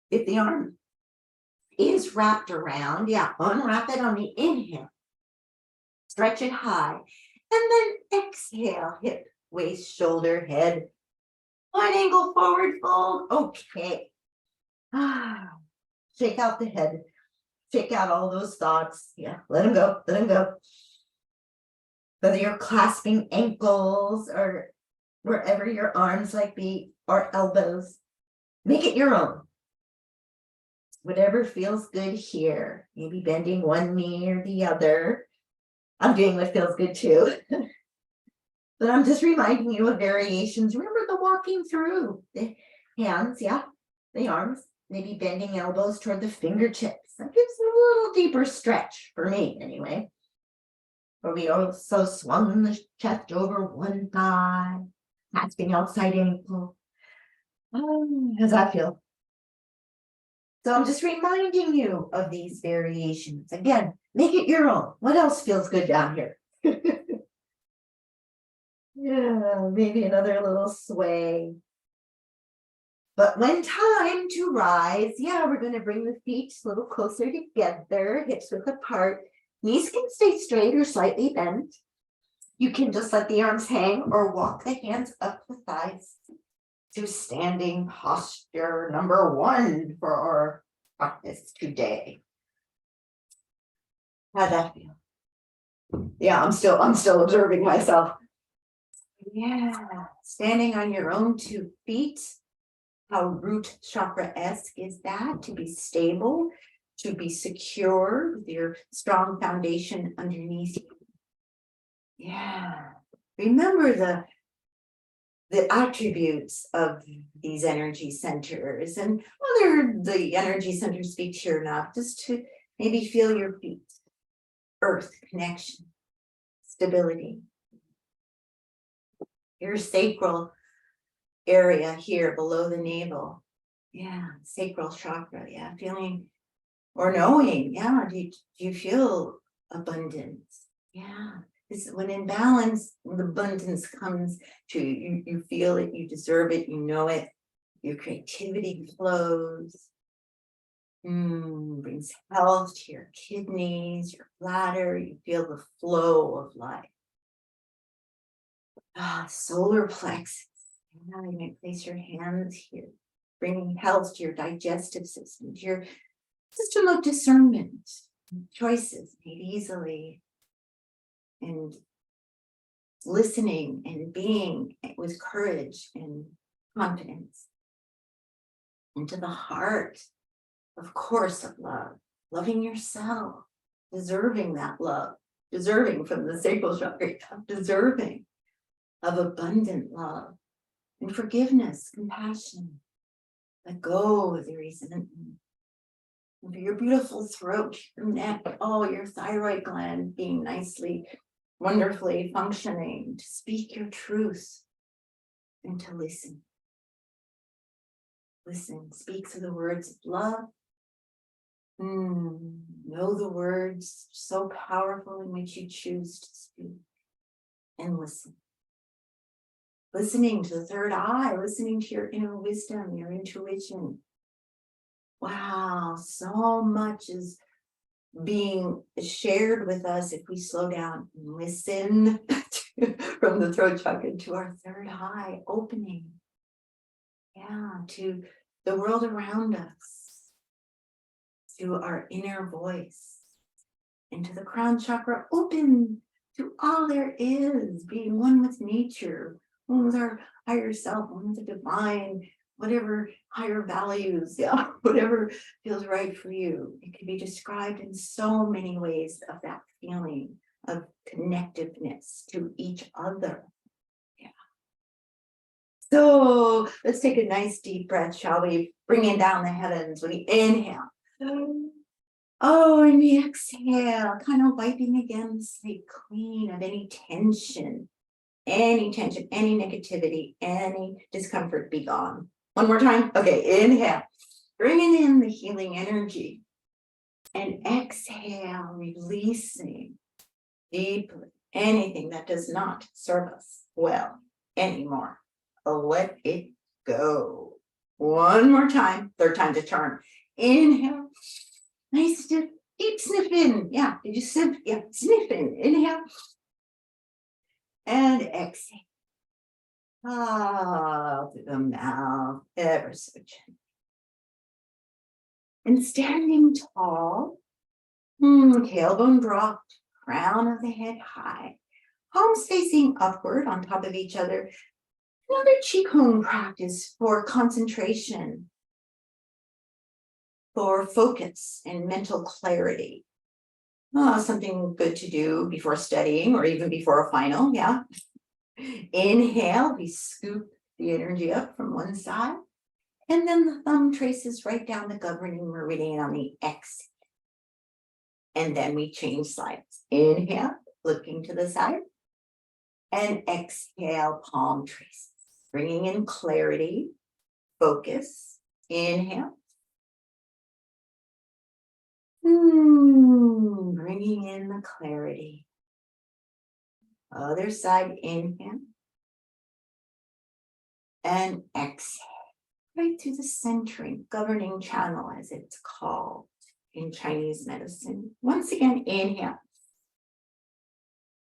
If the arm is wrapped around, unwrap it on the inhale. Stretch it high. And then exhale, hip, waist, shoulder, head. Wide angle forward fold. Okay. Shake out the head. Shake out all those thoughts. Yeah, let them go. Let them go. Whether you're clasping ankles or wherever your arms might be, or elbows, make it your own. Whatever feels good here. Maybe bending one knee or the other. I'm doing what feels good too. But I'm just reminding you of variations. Remember the walking through. The hands, the arms, maybe bending elbows toward the fingertips. That gives a little deeper stretch for me anyway. Or we also swung the chest over one thigh, clasping outside ankle. How's that feel? So I'm just reminding you of these variations. Again, make it your own. What else feels good down here? Yeah, maybe another little sway. But when time to rise, yeah, we're going to bring the feet a little closer together, hips width apart. Knees can stay straight or slightly bent. You can just let the arms hang or walk the hands up the thighs to standing posture number 1 for our practice today. How'd that feel? Yeah, I'm still observing myself. Yeah, standing on your own 2 feet. How root chakra-esque is that? To be stable, to be secure with your strong foundation underneath you. Yeah. Remember the attributes of these energy centers, and whether the energy centers speak to you or not, just to maybe feel your feet. Earth connection, stability. Your sacral area here below the navel. Yeah, sacral chakra. Yeah, feeling or knowing. Yeah, do you feel abundance? Yeah, this when in balance, the abundance comes to you. You feel it, you deserve it, you know it. Your creativity flows. Brings health to your kidneys, your bladder. You feel the flow of life. Solar plexus. Now you may place your hands here, bringing health to your digestive system, to your system of discernment, choices made easily, and listening and being with courage and confidence. Into the heart, of course, of love, loving yourself, deserving that love, deserving from the sacral chakra, deserving of abundant love and forgiveness, compassion. Let go of the resentment. Into your beautiful throat, your neck, your thyroid gland being nicely, wonderfully functioning, to speak your truth and to listen. Listen, speak through the words of love. Know the words so powerful in which you choose to speak, and listen. Listening to the third eye, listening to your inner wisdom, your intuition. Wow, so much is being shared with us if we slow down and listen from the throat chakra to our third eye opening. Yeah, to the world around us, to our inner voice, and to the crown chakra open to all there is, being one with nature, one with our higher self, one with the divine, whatever higher values, whatever feels right for you. It can be described in so many ways of that feeling of connectiveness to each other. Yeah. So let's take a nice deep breath, shall we? Bringing down the heavens. We inhale. And we exhale, kind of wiping again the slate clean of any tension, any negativity, any discomfort, be gone. One more time. Okay, inhale, bringing in the healing energy, and exhale, releasing deeply anything that does not serve us well anymore. Let it go. One more time, third time's a charm. Inhale, nice deep sniff in. Yeah, did you sniff? Yeah, sniff in. Inhale and exhale. Through the mouth, ever so gently. And standing tall, tailbone dropped, crown of the head high, palms facing upward on top of each other. Another Qigong practice for concentration, for focus and mental clarity. Something good to do before studying or even before a final, yeah. Inhale, we scoop the energy up from one side, and then the thumb traces right down the governing meridian on the exhale. And then we change sides. Inhale, looking to the side, and exhale, palm traces, bringing in clarity, focus. Inhale. Bringing in the clarity. Other side, inhale. And exhale. right through the centering, governing channel, as it's called in Chinese medicine. Once again, inhale.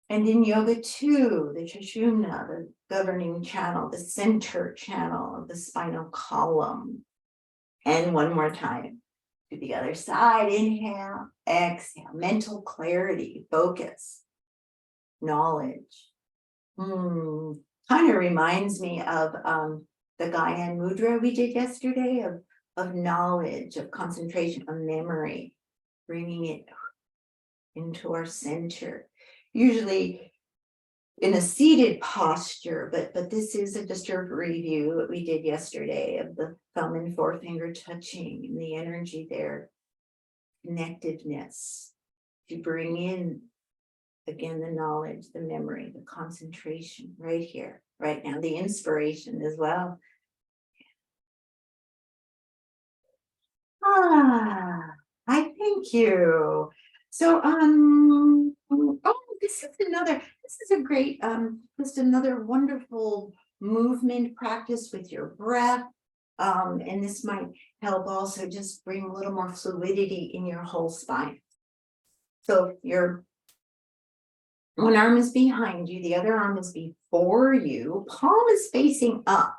And in yoga too, the Sushumna, the governing channel, the center channel of the spinal column. And one more time to the other side. Inhale, exhale, mental clarity, focus, knowledge. Kind of reminds me of the Gyan Mudra we did yesterday of knowledge, of concentration, of memory, bringing it into our center. Usually in a seated posture, but this is just a review that we did yesterday of the thumb and forefinger touching and the energy there, connectedness, to bring in again the knowledge, the memory, the concentration right here, right now, the inspiration as well. I thank you. So this is a great just another wonderful movement practice with your breath. And this might help also just bring a little more fluidity in your whole spine. So your one arm is behind you, the other arm is before you, palm is facing up.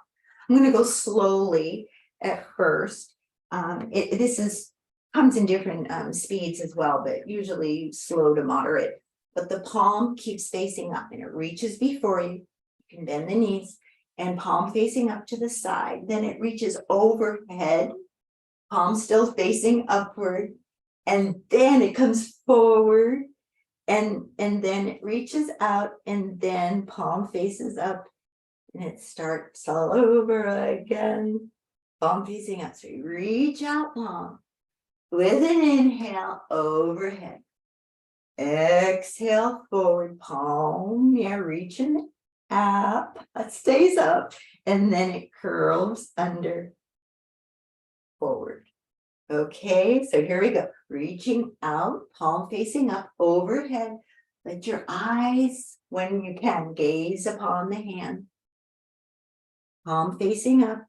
I'm going to go slowly at first. This comes in different speeds as well, but usually slow to moderate. But the palm keeps facing up and it reaches before you. You can bend the knees and palm facing up to the side. Then it reaches overhead, palm still facing upward. And then it comes forward and then it reaches out and then palm faces up and it starts all over again. Palm facing up. So you reach out long with an inhale overhead. Exhale forward, palm, reaching up. It stays up and then it curls under forward. Okay, so here we go. Reaching out, palm facing up overhead. Let your eyes, when you can, gaze upon the hand. Palm facing up,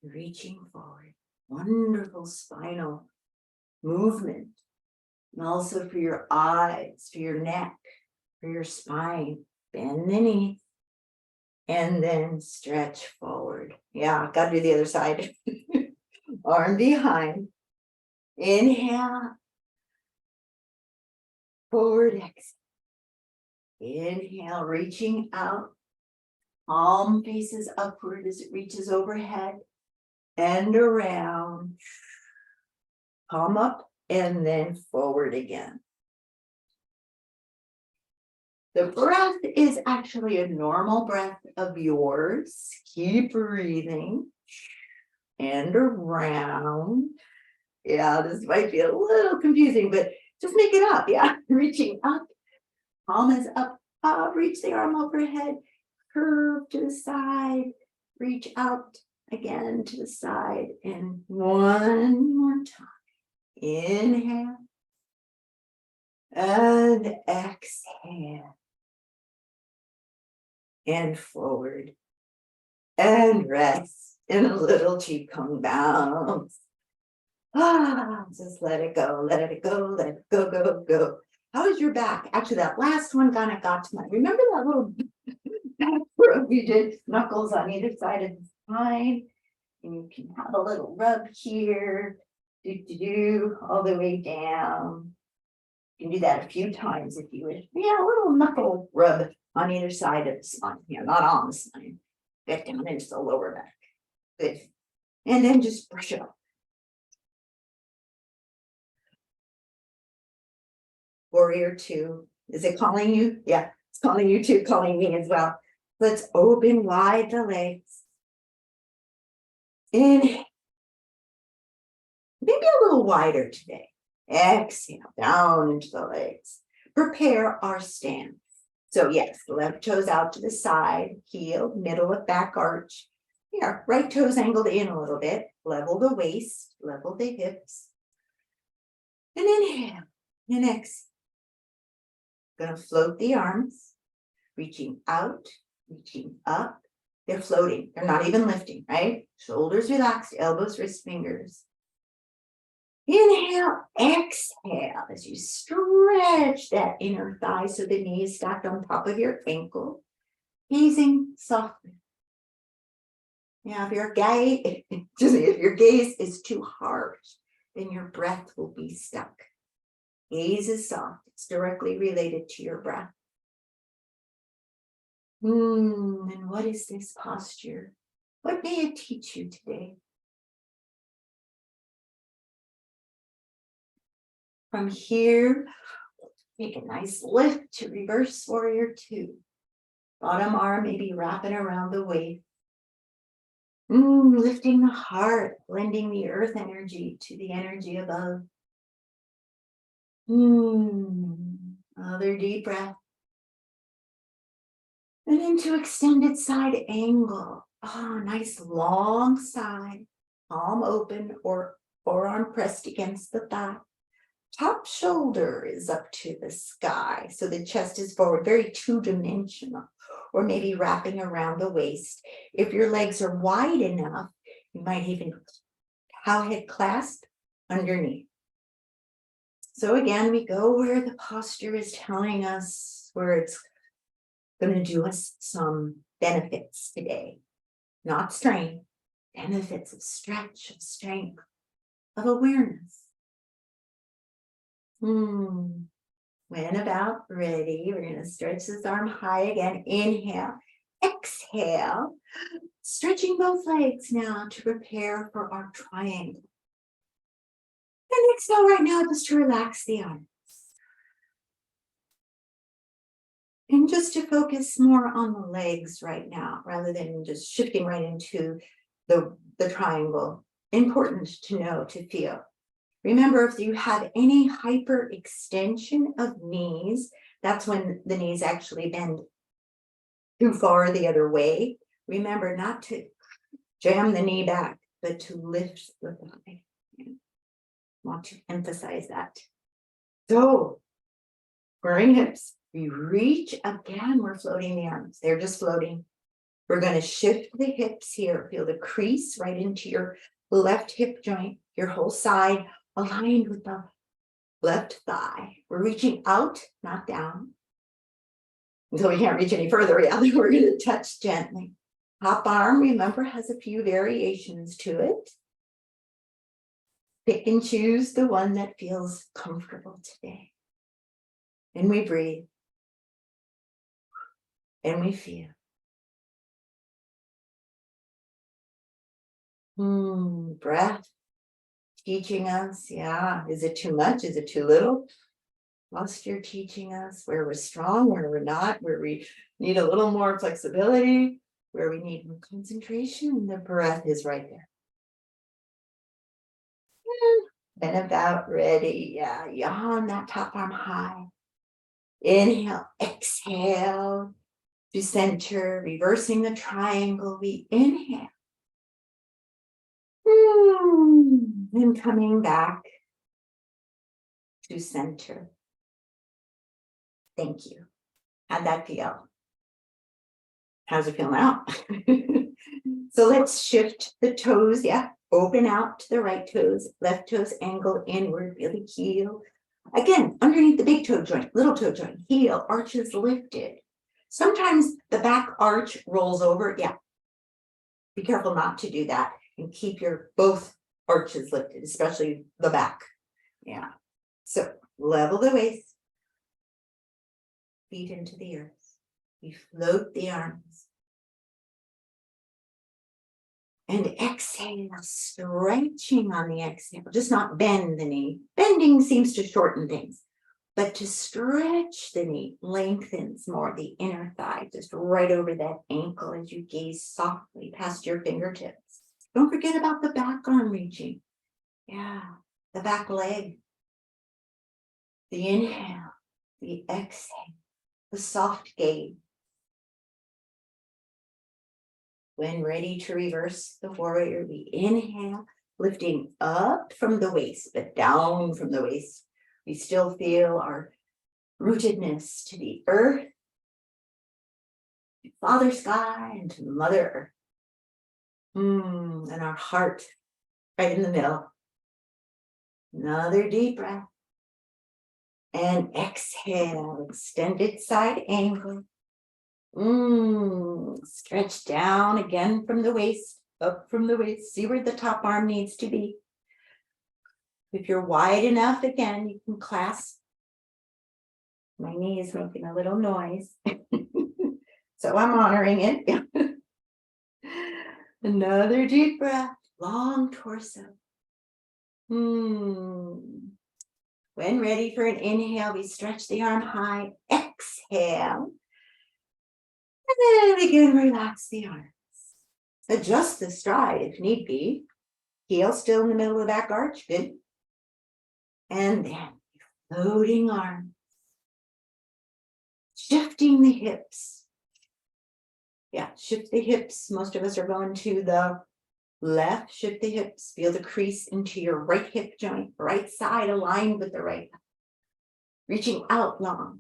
reaching forward. Wonderful spinal movement. And also for your eyes, for your neck, for your spine. Bend the knee. And then stretch forward. Yeah, got to do the other side. Arm behind. Inhale. Forward exhale. Inhale, reaching out. Palm faces upward as it reaches overhead and around. Palm up and then forward again. The breath is actually a normal breath of yours. Keep breathing and around. Yeah, this might be a little confusing, but just make it up. Yeah, reaching up, palm is up, reach the arm overhead, curve to the side, reach out again to the side, and one more time. Inhale and exhale. And forward and rest in a little qigong bounce. Just let it go, let it go, let it go, go, go. How is your back? Actually, that last one kind of got to my, remember that little back rub we did, knuckles on either side of the spine? And you can have a little rub here, all the way down. You can do that a few times if you wish. Yeah, a little knuckle rub on either side of the spine. Yeah, not on the spine. Get down into the lower back. Good. And then just brush it off. Warrior two. Is it calling you? Yeah, it's calling you too, calling me as well. Let's open wide the legs. Inhale. Maybe a little wider today. Exhale, down into the legs. Prepare our stance. So yes, left toes out to the side, heel, middle of back arch. Yeah, right toes angled in a little bit. Level the waist, level the hips. And inhale and exhale. Gonna float the arms, reaching out, reaching up, They're floating. They're not even lifting, right? Shoulders relaxed, elbows, wrist, fingers. Inhale, exhale as you stretch that inner thigh so the knee is stacked on top of your ankle, gazing softly. Now, if your gaze is too harsh, then your breath will be stuck. Gaze is soft. It's directly related to your breath. And what is this posture? What may it teach you today? From here, make a nice lift to reverse warrior two. Bottom arm maybe wrapping around the waist. Lifting the heart, blending the earth energy to the energy above. Another deep breath. And into extended side angle. Nice long side. Palm open or forearm pressed against the thigh. Top shoulder is up to the sky. So the chest is forward, very two-dimensional, or maybe wrapping around the waist. If your legs are wide enough, you might even cowhead clasp underneath. So again, we go where the posture is telling us, where it's going to do us some benefits today. Not strain, benefits of stretch, of strength, of awareness. When about ready, we're going to stretch this arm high again. Inhale, exhale, stretching both legs now to prepare for our triangle. And exhale right now just to relax the arms. And just to focus more on the legs right now, rather than just shifting right into the triangle. Important to know, to feel. Remember, if you have any hyperextension of knees, that's when the knees actually bend too far the other way. Remember not to jam the knee back, but to lift the thigh. Want to emphasize that. So, squaring hips, we reach again, we're floating the arms. They're just floating. We're going to shift the hips here. Feel the crease right into your left hip joint, your whole side aligned with the left thigh. We're reaching out, not down. Until we can't reach any further, then we're going to touch gently. Top arm, remember, has a few variations to it. Pick and choose the one that feels comfortable today. And we breathe. And we feel. Breath. Teaching us, is it too much? Is it too little? Posture teaching us where we're strong, where we're not, where we need a little more flexibility, where we need more concentration. The breath is right there. And about ready. Yawn that top arm high. Inhale, exhale to center, reversing the triangle. We inhale. And coming back to center. Thank you. How'd that feel? How's it feel now? So let's shift the toes. Open out to the right toes, left toes angle inward, really heel. Again, underneath the big toe joint, little toe joint, heel, arches lifted. Sometimes the back arch rolls over. Be careful not to do that and keep your both arches lifted, especially the back. So level the waist, feet into the earth. We float the arms. And exhale, stretching on the exhale, just not bend the knee. Bending seems to shorten things, but to stretch the knee lengthens more the inner thigh, just right over that ankle as you gaze softly past your fingertips. Don't forget about the back arm reaching. The back leg. The inhale, the exhale, the soft gaze. When ready to reverse the warrior, we inhale, lifting up from the waist, but down from the waist. We still feel our rootedness to the earth. Father Sky and to Mother Earth. And our heart right in the middle. Another deep breath. And exhale, extended side angle. Stretch down again from the waist, up from the waist. See where the top arm needs to be. If you're wide enough, again, you can clasp. My knee is making a little noise. So I'm honoring it. Another deep breath, long torso. When ready for an inhale, we stretch the arm high. Exhale. And then again, relax the arms. Adjust the stride if need be. Heel still in the middle of the back arch. Good. And then floating arms. Shifting the hips. Yeah, shift the hips. Most of us are going to the left. Shift the hips. Feel the crease into your right hip joint. Right side aligned with the right. Reaching out long.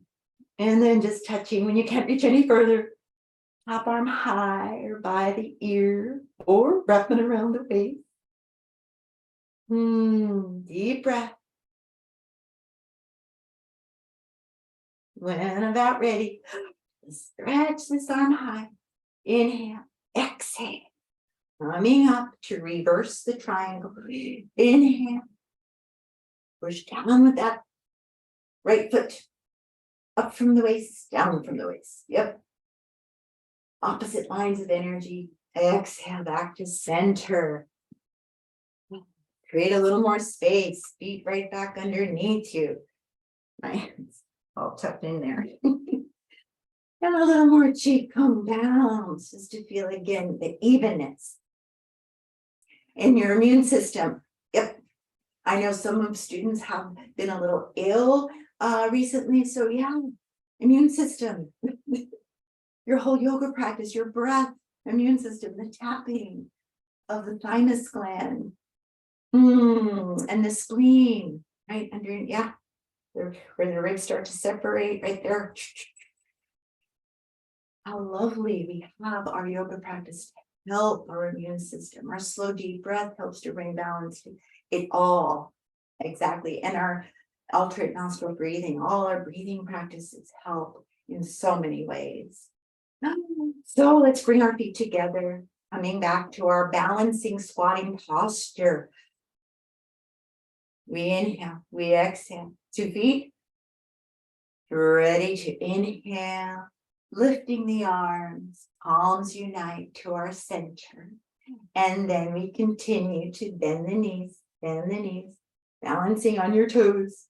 And then just touching when you can't reach any further. Top arm high or by the ear or wrapping around the waist. Deep breath. When about ready, stretch this arm high. Inhale, exhale. Coming up to reverse the triangle. Inhale. Push down with that right foot. Up from the waist, down from the waist. Yep. Opposite lines of energy. Exhale back to center. Create a little more space. Feet right back underneath you. Nice. All tucked in there. And a little more cheekbone bounce, just to feel again the evenness in your immune system. Yep. I know some of students have been a little ill recently. So yeah, immune system. Your whole yoga practice, your breath, immune system, the tapping of the thymus gland. And the spleen, right under, yeah, where the ribs start to separate, right there. How lovely we have our yoga practice to help our immune system. Our slow, deep breath helps to bring balance to it all. Exactly. And our alternate nostril breathing, all our breathing practices help in so many ways. So let's bring our feet together, coming back to our balancing squatting posture. We inhale, we exhale. 2 feet. Ready to inhale, lifting the arms, palms unite to our center. And then we continue to bend the knees, balancing on your toes.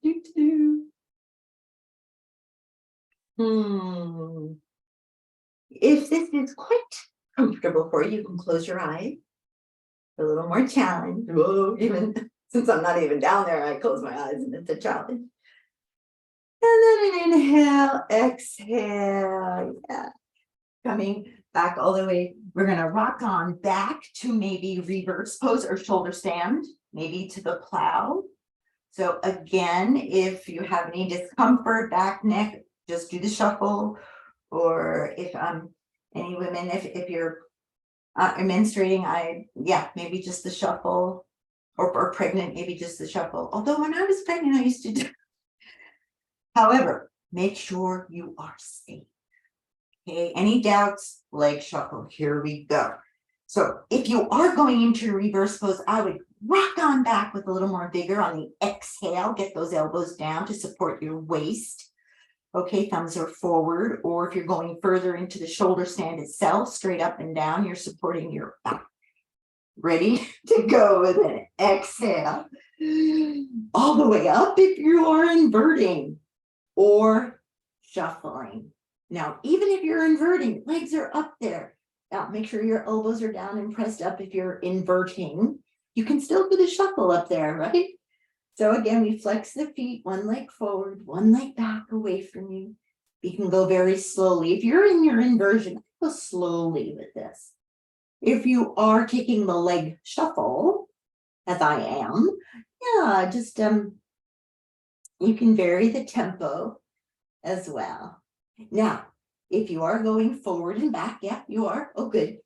If this is quite comfortable for you, you can close your eyes. A little more challenge. Whoa, even since I'm not even down there, I close my eyes and it's a challenge. And then an inhale, exhale. Yeah. Coming back all the way. We're going to rock on back to maybe reverse pose or shoulder stand, maybe to the plow. So again, if you have any discomfort, back, neck, just do the shuffle. Or if any women, if you're menstruating, maybe just the shuffle. Or pregnant, maybe just the shuffle. Although when I was pregnant, I used to do. However, make sure you are safe. Okay, any doubts, leg shuffle, here we go. So if you are going into reverse pose, I would rock on back with a little more vigor on the exhale, get those elbows down to support your waist. Okay, thumbs are forward, or if you're going further into the shoulder stand itself, straight up and down, you're supporting your back. Ready to go with an exhale. All the way up if you are inverting or shuffling. Now, even if you're inverting, legs are up there. Now, make sure your elbows are down and pressed up if you're inverting. You can still do the shuffle up there, right? So again, we flex the feet, one leg forward, one leg back away from you. You can go very slowly. If you're in your inversion, go slowly with this. If you are taking the leg shuffle, as I am, just you can vary the tempo as well. Now, if you are going forward and back, yeah, you are. Oh, good.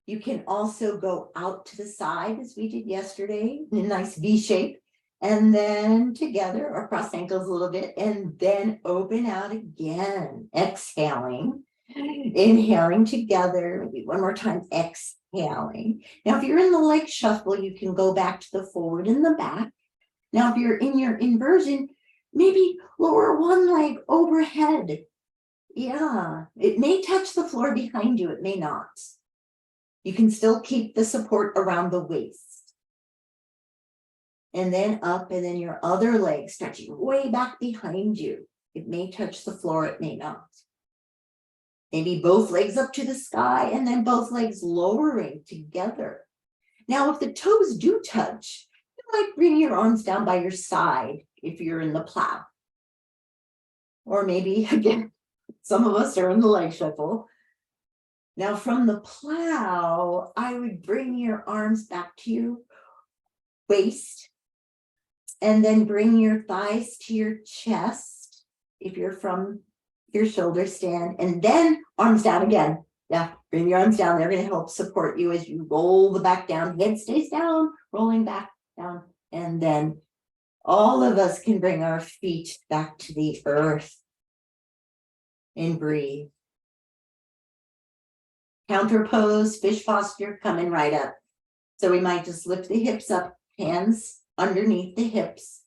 You can also go out to the side as we did yesterday in a nice V shape, and then together or cross ankles a little bit, and then open out again, exhaling, inhaling together, maybe one more time, exhaling. Now, if you're in the leg shuffle, you can go back to the forward and the back. Now, if you're in your inversion, maybe lower one leg overhead. Yeah, it may touch the floor behind you, it may not. You can still keep the support around the waist. And then up, and then your other leg stretching way back behind you. It may touch the floor, it may not. Maybe both legs up to the sky, and then both legs lowering together. Now, if the toes do touch, you might bring your arms down by your side if you're in the plow. Or maybe, again, some of us are in the leg shuffle. Now, from the plow, I would bring your arms back to your waist, and then bring your thighs to your chest if you're from your shoulder stand, and then arms down again. Yeah, bring your arms down. They're going to help support you as you roll the back down. Head stays down, rolling back down. And then all of us can bring our feet back to the earth and breathe. Counter pose, fish posture, coming right up. So we might just lift the hips up, hands underneath the hips.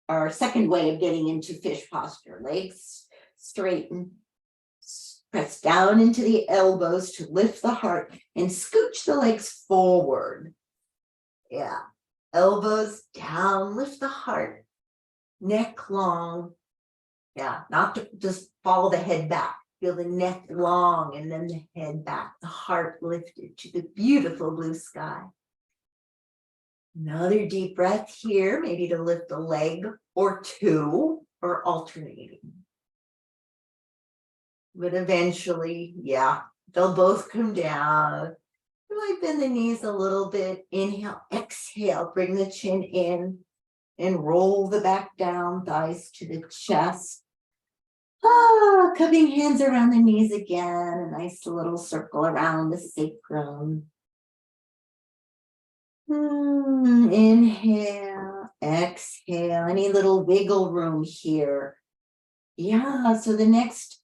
Our second way of getting into fish posture, legs straighten, press down into the elbows to lift the heart, and scooch the legs forward. Yeah, elbows down, lift the heart, neck long. Yeah, not to just follow the head back. Feel the neck long and then the head back, the heart lifted to the beautiful blue sky. Another deep breath here, maybe to lift a leg or two, or alternating. But eventually, yeah, they'll both come down. You might bend the knees a little bit. Inhale, exhale, bring the chin in and roll the back down, thighs to the chest. Cupping hands around the knees again, a nice little circle around the sacrum. Inhale, exhale, any little wiggle room here. Yeah, so the next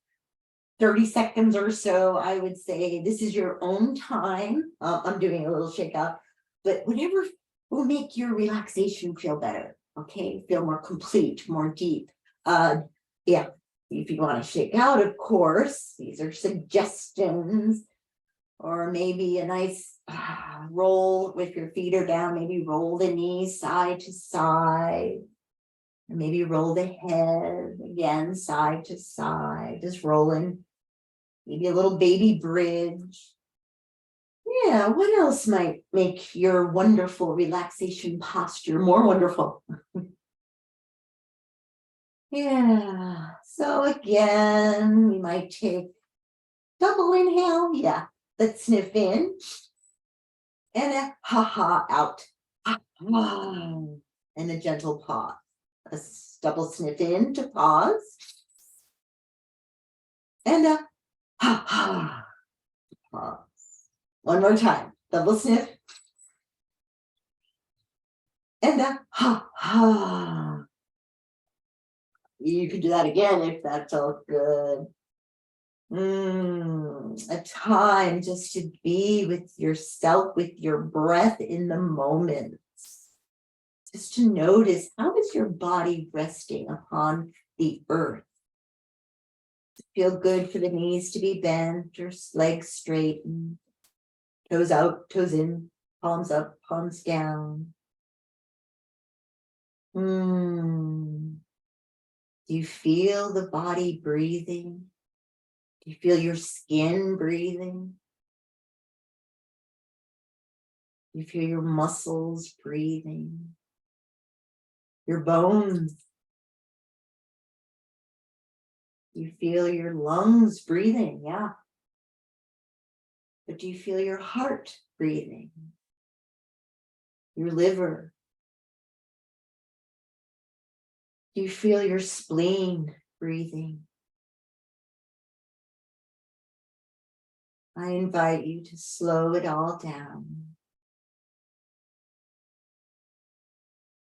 30 seconds or so, I would say this is your own time. I'm doing a little shake out, but whatever will make your relaxation feel better, okay? Feel more complete, more deep. Yeah, if you want to shake out, of course, these are suggestions. Or maybe a nice roll with your feet are down, maybe roll the knees side to side. And maybe roll the head again, side to side, just rolling. Maybe a little baby bridge. Yeah, what else might make your wonderful relaxation posture more wonderful? Yeah, so again, we might take double inhale. Yeah, let's sniff in. And a ha-ha out. Ha-ha. And a gentle pause. A double sniff in to pause. And a ha-ha. Pause. One more time. Double sniff. And a ha-ha. You can do that again if that felt good. A time just to be with yourself, with your breath in the moment. Just to notice, how is your body resting upon the earth? Feel good for the knees to be bent or legs straightened, toes out, toes in, palms up, palms down. Do you feel the body breathing? Do you feel your skin breathing? Do you feel your muscles breathing? Your bones? Do you feel your lungs breathing? Yeah. But do you feel your heart breathing? Your liver? Do you feel your spleen breathing? I invite you to slow it all down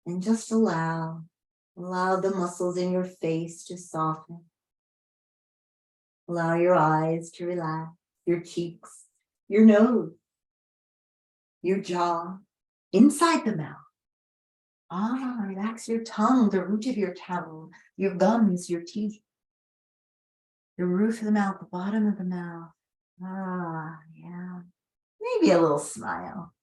and just allow the muscles in your face to soften. Allow your eyes to relax, your cheeks, your nose, your jaw, inside the mouth. Relax your tongue, the root of your tongue, your gums, your teeth, the roof of the mouth, the bottom of the mouth. Yeah. Maybe a little smile.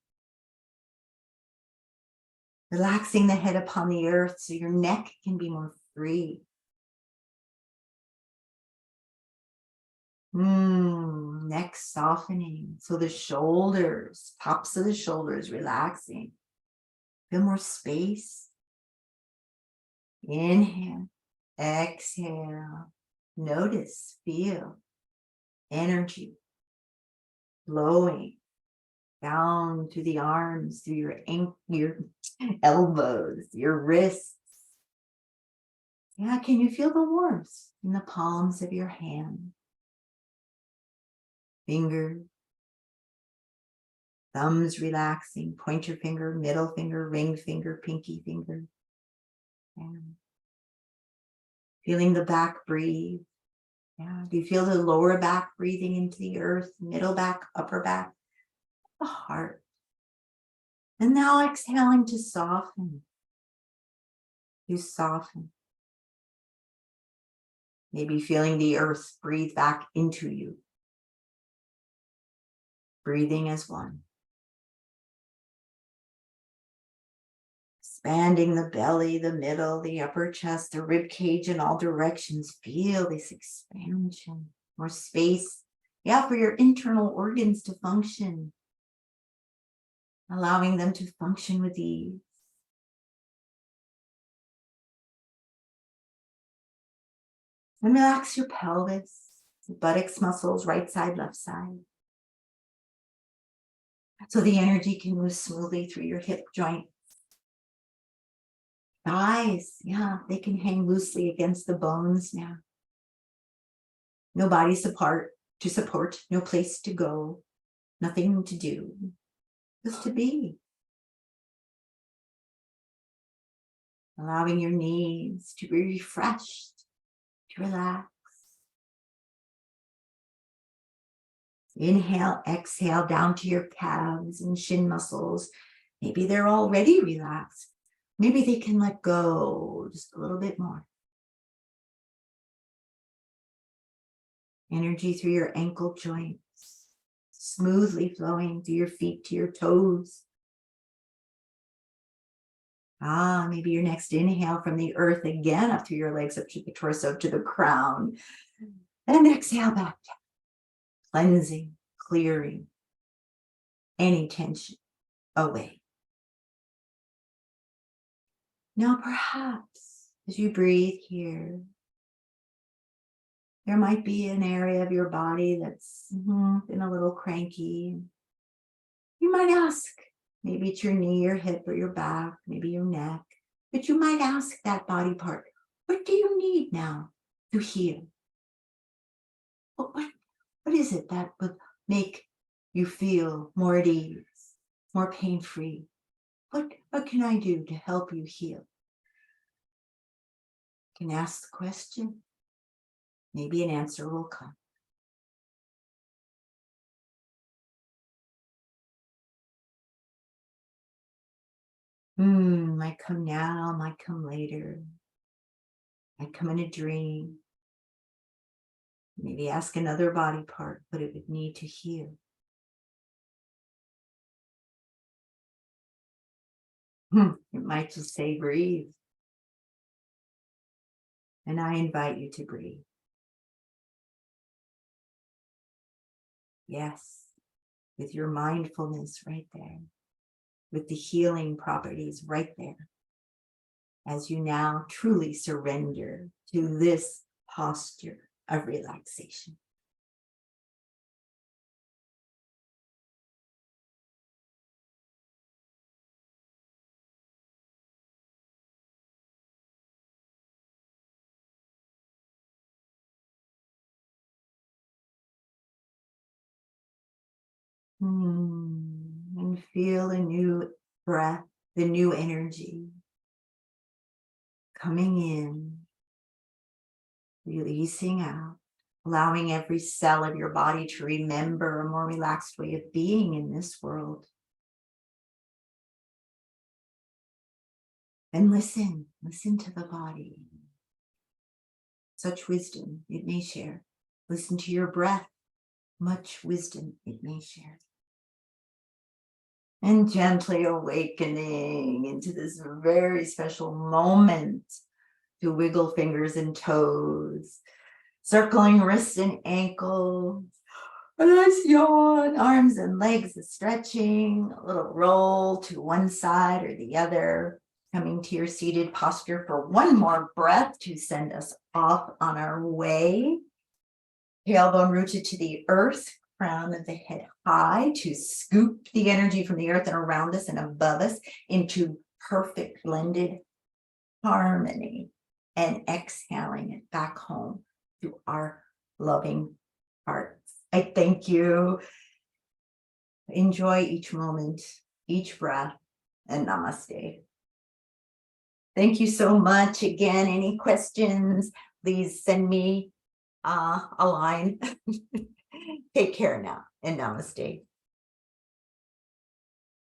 Relaxing the head upon the earth so your neck can be more free. Neck softening. So the shoulders, tops of the shoulders relaxing. Feel more space. Inhale, exhale. Notice, feel energy flowing down through the arms, through your elbows, your wrists. Yeah, can you feel the warmth in the palms of your hand? Fingers, thumbs relaxing, pointer finger, middle finger, ring finger, pinky finger. And feeling the back breathe. Yeah. Do you feel the lower back breathing into the earth, middle back, upper back, the heart? And now exhaling to soften. You soften. Maybe feeling the earth breathe back into you. Breathing as one. Expanding the belly, the middle, the upper chest, the rib cage in all directions. Feel this expansion. More space. Yeah, for your internal organs to function. Allowing them to function with ease. And relax your pelvis, your buttocks muscles, right side, left side. So the energy can move smoothly through your hip joint. Thighs, yeah, they can hang loosely against the bones now. No body support, no place to go, nothing to do, just to be. Allowing your knees to be refreshed, to relax. Inhale, exhale down to your calves and shin muscles. Maybe they're already relaxed. Maybe they can let go just a little bit more. Energy through your ankle joints, smoothly flowing through your feet to your toes. Maybe your next inhale from the earth again up through your legs, up to the torso, to the crown. And exhale back down, cleansing, clearing any tension away. Now, perhaps as you breathe here, there might be an area of your body that's been a little cranky. You might ask, maybe it's your knee, your hip, or your back, maybe your neck, but you might ask that body part, what do you need now to heal? What is it that would make you feel more at ease, more pain-free? What can I do to help you heal? You can ask the question. Maybe an answer will come. Might come now, might come later. Might come in a dream. Maybe ask another body part what it would need to heal. It might just say breathe. And I invite you to breathe. Yes, with your mindfulness right there, with the healing properties right there, as you now truly surrender to this posture of relaxation. And feel a new breath, the new energy coming in, releasing out, allowing every cell of your body to remember a more relaxed way of being in this world. And listen to the body. Such wisdom it may share. Listen to your breath. Much wisdom it may share. And gently awakening into this very special moment to wiggle fingers and toes, circling wrists and ankles. A nice yawn, arms and legs stretching, a little roll to one side or the other, coming to your seated posture for one more breath to send us off on our way. Tailbone rooted to the earth, crown of the head high to scoop the energy from the earth and around us and above us into perfect blended harmony, and exhaling it back home to our loving hearts. I thank you. Enjoy each moment, each breath, and namaste. Thank you so much. Again, any questions, please send me a line. Take care now and namaste.